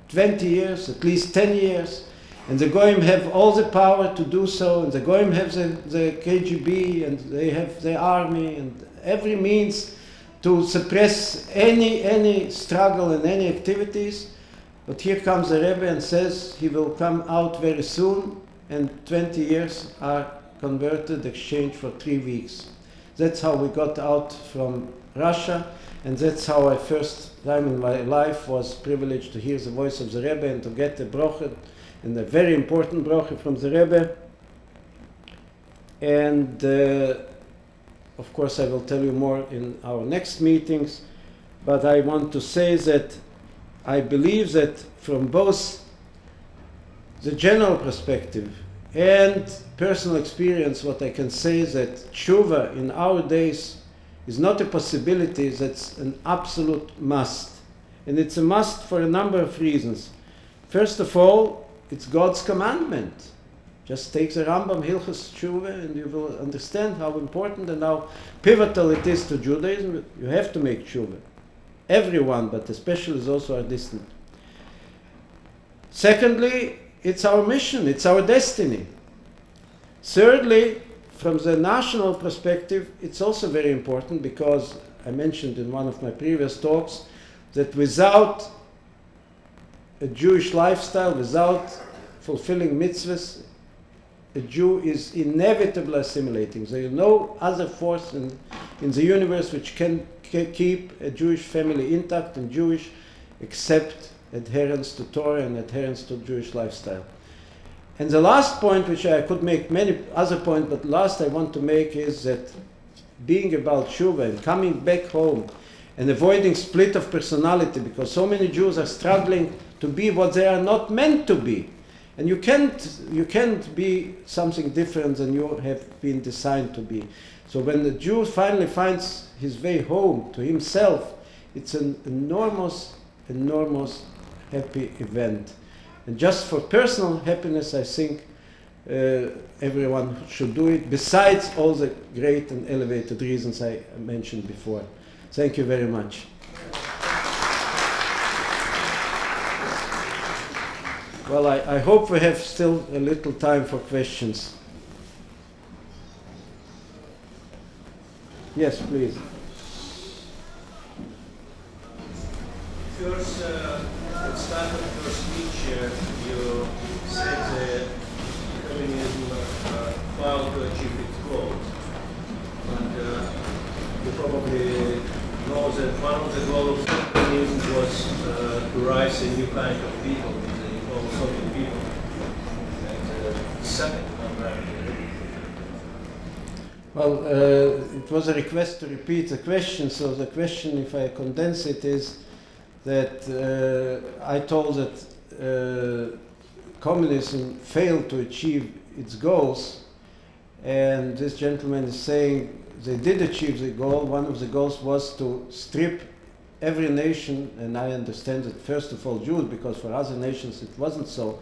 20 years, at least 10 years, and the Goyim have all the power to do so, and the Goyim have the KGB, and they have the army, and every means to suppress any struggle and any activities. But here comes the Rebbe and says he will come out very soon, and 20 years are converted, exchanged for 3 weeks. That's how we got out from Russia, and that's how I first time in my life was privileged to hear the voice of the Rebbe and to get a brocha, and a very important brocha from the Rebbe. And of course I will tell you more in our next meetings, but I want to say that I believe that from both the general perspective and personal experience, what I can say is that tshuva in our days is not a possibility, that's an absolute must. And it's a must for a number of reasons. First of all, it's God's commandment. Just take the Rambam Hilchos Tshuva and you will understand how important and how pivotal it is to Judaism. You have to make tshuva. Everyone, but especially those who are distant. Secondly, it's our mission, it's our destiny. Thirdly, from the national perspective, it's also very important because I mentioned in one of my previous talks that without a Jewish lifestyle, without fulfilling mitzvahs, a Jew is inevitably assimilating. There is no other force in the universe which can keep a Jewish family intact and Jewish except adherence to Torah and adherence to Jewish lifestyle. And the last point, which I could make many other points, but last I want to make is that being about tshuva and coming back home and avoiding split of personality, because so many Jews are struggling to be what they are not meant to be. And you can't be something different than you have been designed to be. So when the Jew finally finds his way home to himself, it's an enormous happy event. And just for personal happiness, I think everyone should do it, besides all the great and elevated reasons I mentioned before. Thank you very much. Well, I hope we have still a little time for questions. Yes, please. First, at the start of your speech, you said that communism failed to achieve its goals. And you probably know that one of the goals of communism was to rise a new kind of people, the old Soviet people. And second, well, it was a request to repeat the question, so the question, if I condense it, is that I told that communism failed to achieve its goals, and this gentleman is saying they did achieve the goal. One of the goals was to strip every nation, and I understand that first of all Jews, because for other nations it wasn't so,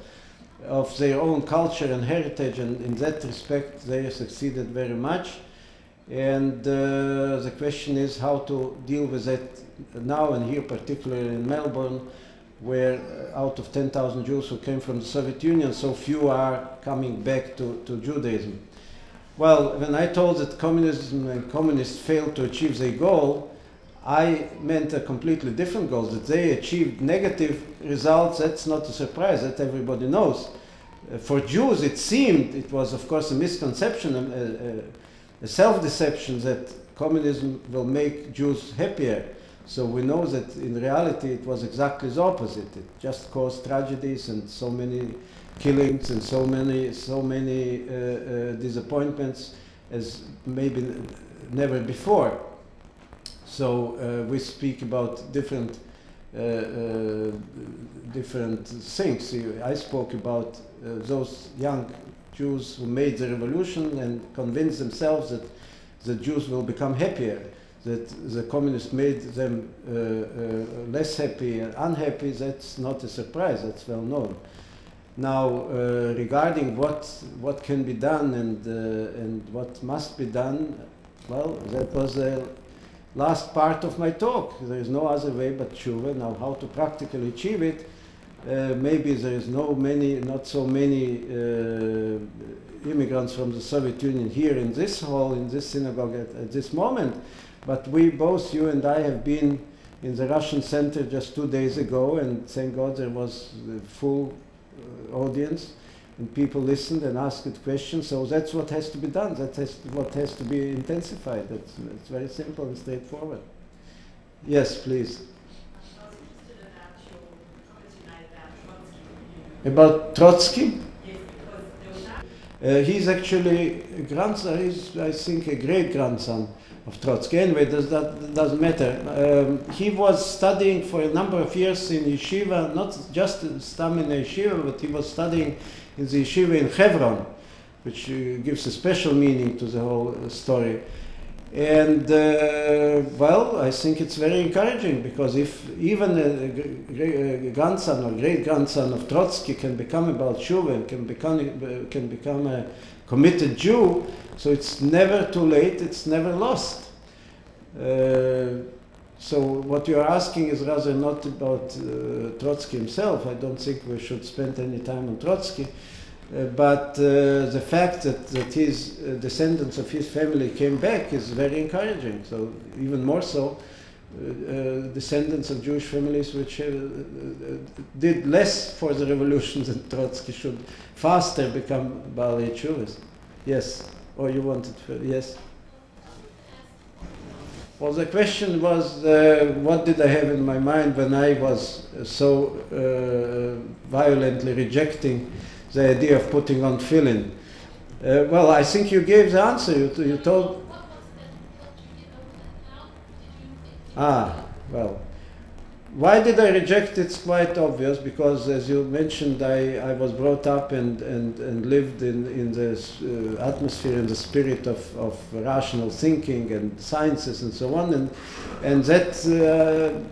of their own culture and heritage, and in that respect they succeeded very much. And the question is how to deal with that now, and here particularly in Melbourne, where out of 10,000 Jews who came from the Soviet Union, so few are coming back to Judaism. Well, when I told that communism and communists failed to achieve their goal, I meant a completely different goal. That they achieved negative results, that's not a surprise, that everybody knows. For Jews, it seemed, it was of course a misconception, a self-deception that communism will make Jews happier. So we know that in reality it was exactly the opposite. It just caused tragedies and so many killings and so many disappointments as maybe never before. So we speak about different things. I spoke about those young Jews who made the revolution and convinced themselves that the Jews will become happier, that the communists made them less happy and unhappy. That's not a surprise, that's well known. Now, regarding what can be done and what must be done, well, that was the last part of my talk. There is no other way but tshuva. Now, how to practically achieve it? Maybe there is not so many immigrants from the Soviet Union here in this hall, in this synagogue at this moment, but we both, you and I, have been in the Russian Center just 2 days ago, and thank God there was a full audience, and people listened and asked questions. So that's what has to be done. What has to be intensified. It's very simple and straightforward. Yes, please. About Trotsky? He's actually a grandson, he's, I think, a great-grandson of Trotsky. Anyway, that doesn't matter. He was studying for a number of years in yeshiva, not just studying in a yeshiva, but he was studying in the yeshiva in Hebron, which gives a special meaning to the whole story. And well, I think it's very encouraging, because if even a grandson or great-grandson of Trotsky can become about tshuva and can become a committed Jew, so it's never too late, it's never lost. So what you are asking is rather not about Trotsky himself. I don't think we should spend any time on Trotsky. But the fact that his descendants of his family came back is very encouraging. So even more so, descendants of Jewish families which did less for the revolution than Trotsky should faster become Baalei Tshuvas. Yes? Or you wanted to, yes? Well, the question was, what did I have in my mind when I was so violently rejecting the idea of putting on tefillin? Well, I think you gave the answer. You told. Well, why did I reject? It's quite obvious, because, as you mentioned, I was brought up and lived in the atmosphere and the spirit of rational thinking and sciences and so on, and that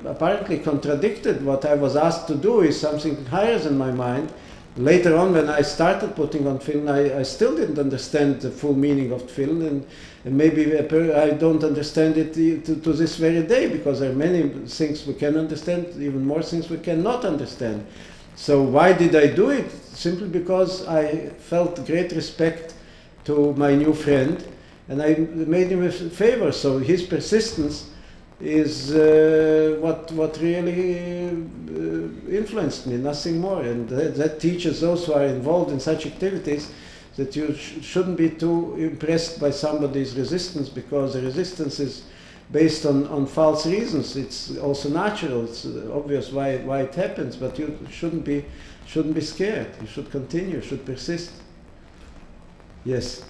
apparently contradicted what I was asked to do. Is something higher than my mind. Later on, when I started putting on tefillin, I still didn't understand the full meaning of tefillin, and maybe I don't understand it to this very day, because there are many things we can understand, even more things we cannot understand. So why did I do it? Simply because I felt great respect to my new friend, and I made him a favor. So his persistence is what really influenced me, nothing more. And that teaches those who are involved in such activities that you shouldn't be too impressed by somebody's resistance, because the resistance is based on false reasons. It's also natural. It's obvious why it happens, but you shouldn't be scared. You should continue. You should persist. Yes.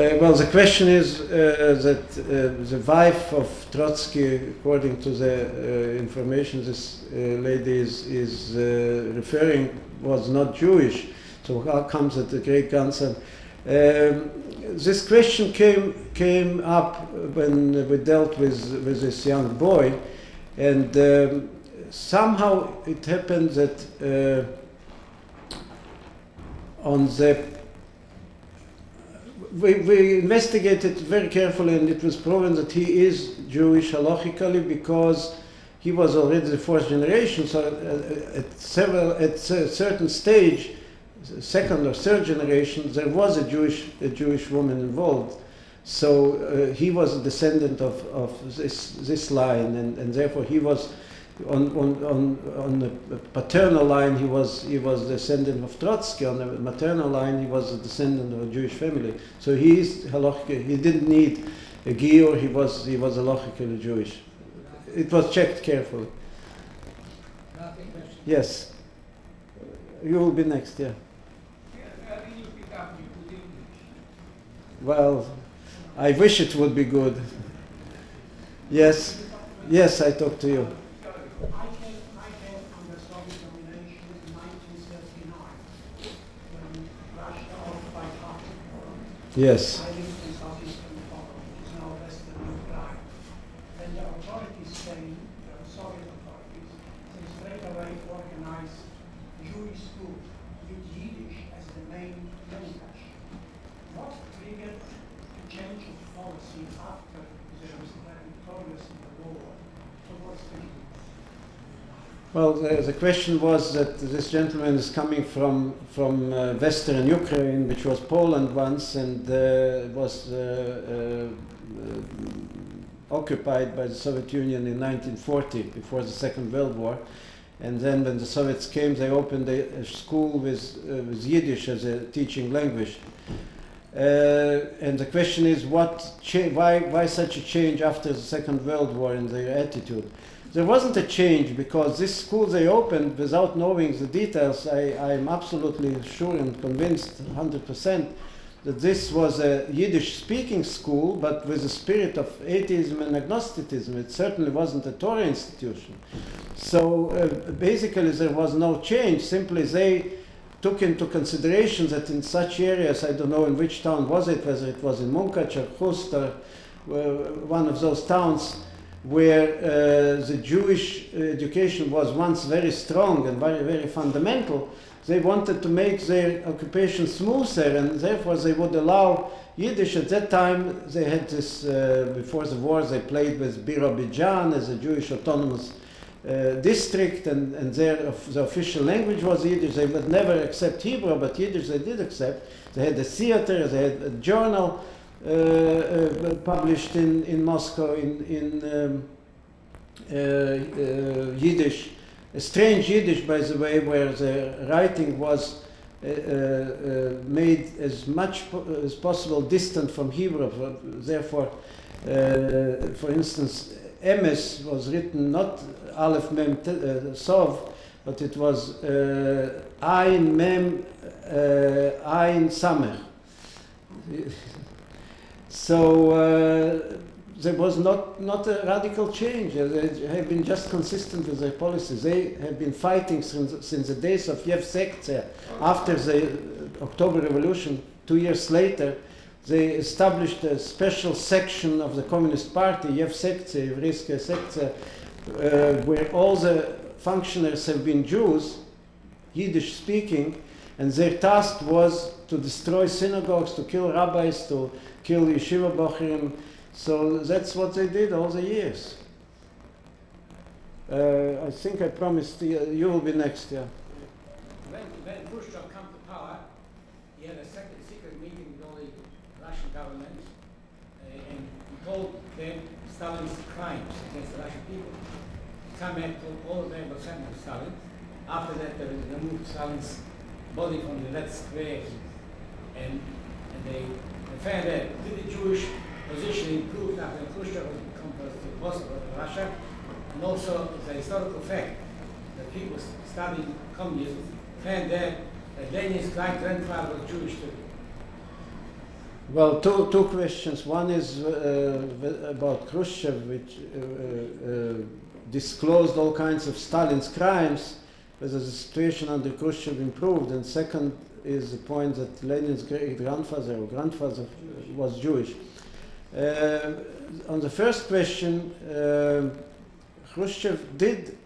Well, the question is that the wife of Trotsky, according to the information this lady is referring, was not Jewish. So how comes that the great grandson? This question came up when we dealt with this young boy, and somehow it happened that we investigated very carefully, and it was proven that he is Jewish halachically because he was already the fourth generation. So at a certain stage, second or third generation, there was a Jewish woman involved. So he was a descendant of this line, and therefore he was on the paternal line he was a descendant of Trotsky. On the maternal line he was a descendant of a Jewish family. So he is halachically, he didn't need a gior, he was halachically Jewish. It was checked carefully. Yes. You will be next, yeah. Well, I wish it would be good. Yes, yes, I talked to you. I came under Soviet domination in 1939 when Russia occupied Kharkiv. Yes. I lived in southeastern Poland, which is now western Ukraine. When the authorities came, the Soviet authorities, they straight away organized Jewish schools with Yiddish as the main language. What triggered the change of policy after they were victorious in the war towards the Jews? Well, the question was that this gentleman is coming from Western Ukraine, which was Poland once, and was occupied by the Soviet Union in 1940, before the Second World War. And then when the Soviets came, they opened a school with Yiddish as a teaching language. And the question is, why such a change after the Second World War in their attitude? There wasn't a change because this school they opened without knowing the details. I'm absolutely sure and convinced 100% that this was a Yiddish speaking school, but with the spirit of atheism and agnosticism. It certainly wasn't a Torah institution. So basically there was no change. Simply they took into consideration that in such areas, I don't know in which town was it, whether it was in Munkac or Chossid or one of those towns, where the Jewish education was once very strong and very, very fundamental. They wanted to make their occupation smoother, and therefore they would allow Yiddish. At that time, they had this, before the war, they played with Birobidzhan as a Jewish autonomous district, and the official language was Yiddish. They would never accept Hebrew, but Yiddish they did accept. They had a theater, they had a journal published in Moscow in Yiddish, a strange Yiddish, by the way, where the writing was made as much as possible distant from Hebrew. Therefore, for instance, Emes was written not Aleph Mem Sov, but it was Ayin Mem Ayin Samer. So there was not a radical change. They have been just consistent with their policies. They have been fighting since the days of Yev Sekция. After the October Revolution, 2 years later, they established a special section of the Communist Party, Yev Sekция, Evreiskaya Sekция, where all the functionaries have been Jews, Yiddish speaking, and their task was to destroy synagogues, to kill rabbis, to kill yeshiva bochirim. So that's what they did all the years. I think I promised you will be next, yeah. When Khrushchev came to power, he had a secret meeting with all the Russian government, and he told them Stalin's crimes against the Russian people. Some had told all of them what happened to Stalin. After that, they removed Stalin's body from the Red Square, and they found that the Jewish position improved after Khrushchev was become boss of Russia, and also the historical fact that people studying communism found that Lenin's great grandfather was Jewish too. Well, two questions. One is about Khrushchev, which disclosed all kinds of Stalin's crimes, whether the situation under Khrushchev improved. And second is the point that Lenin's great-grandfather or grandfather was Jewish. On the first question, Khrushchev did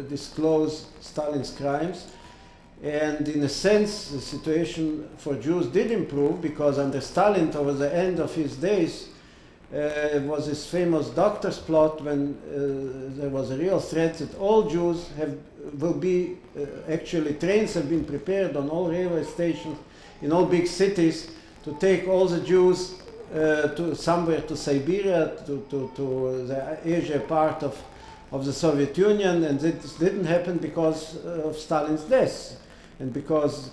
disclose Stalin's crimes, and in a sense the situation for Jews did improve, because under Stalin, towards the end of his days, was this famous doctor's plot when there was a real threat that all Jews will be actually trains have been prepared on all railway stations in all big cities to take all the Jews to somewhere, to Siberia, to the Asia part of the Soviet Union, and this didn't happen because of Stalin's death, and because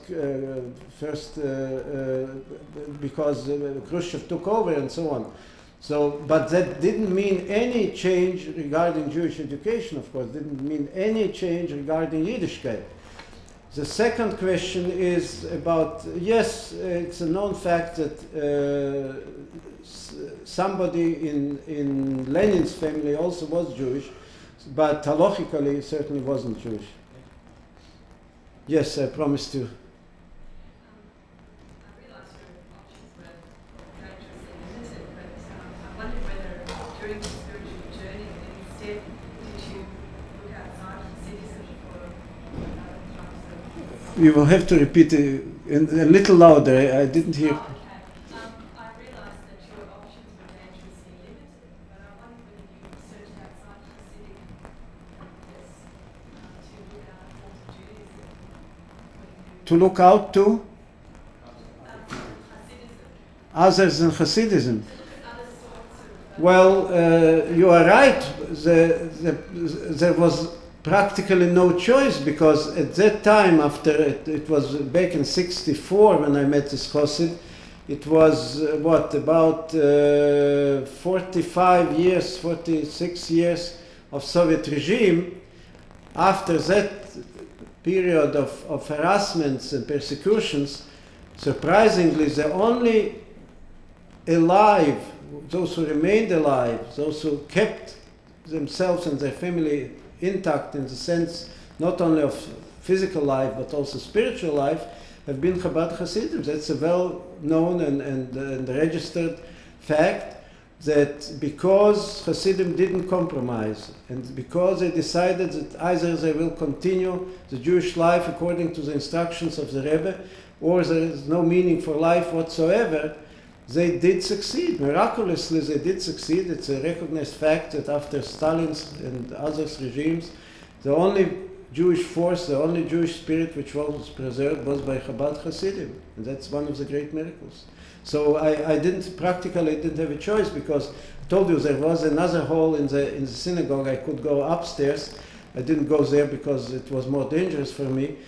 because Khrushchev took over and so on. So, but that didn't mean any change regarding Jewish education, of course, didn't mean any change regarding Yiddishkeit. The second question is about, yes, it's a known fact that somebody in Lenin's family also was Jewish, but halachically certainly wasn't Jewish. Yes, I promised you. You will have to repeat it a little louder. I didn't hear. I realised that your options were dangerously limited, but I wondered whether you searched outside Hasidic to look out for Judaism. To look out to others than Hasidism. Well, you are right. There was practically no choice, because at that time, after it was back in '64 when I met this Chossid, it was about 46 years of Soviet regime. After that period of harassments and persecutions, surprisingly, the only alive, those who remained alive, those who kept themselves and their family intact in the sense not only of physical life but also spiritual life, have been Chabad Hasidim. That's a well-known and registered fact, that because Hasidim didn't compromise, and because they decided that either they will continue the Jewish life according to the instructions of the Rebbe, or there is no meaning for life whatsoever, they did succeed. Miraculously, they did succeed. It's a recognized fact that after Stalin's and others regimes, the only Jewish force, the only Jewish spirit which was preserved was by Chabad Hasidim. And that's one of the great miracles. So I practically didn't have a choice, because I told you there was another hall in the synagogue. I could go upstairs. I didn't go there because it was more dangerous for me.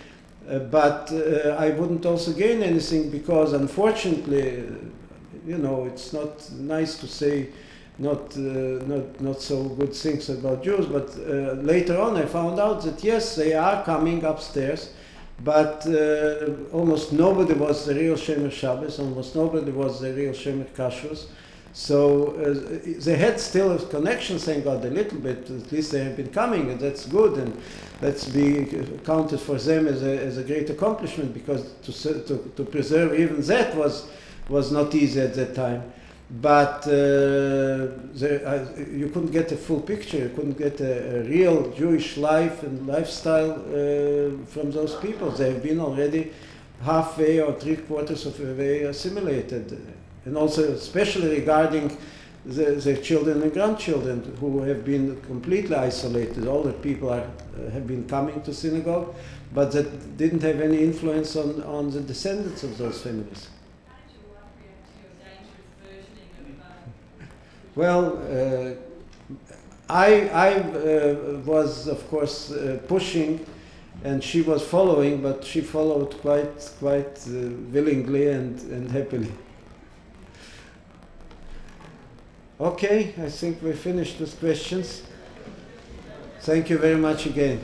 But I wouldn't also gain anything, because unfortunately, it's not nice to say not so good things about Jews, but later on I found out that yes, they are coming upstairs, but almost nobody was the real Shemer Shabbos, almost nobody was the real Shemer Kashrus. So they had still a connection, thank God, a little bit. At least they have been coming, and that's good, and let's be counted for them as a great accomplishment, because to preserve even that was not easy at that time. But you couldn't get a full picture. You couldn't get a real Jewish life and lifestyle from those people. They have been already halfway or three-quarters of a way assimilated. And also, especially regarding their children and grandchildren, who have been completely isolated. Older people have been coming to synagogue, but that didn't have any influence on the descendants of those families. Well, I was, of course, pushing, and she was following, but she followed quite willingly and happily. Okay, I think we finished with questions. Thank you very much again.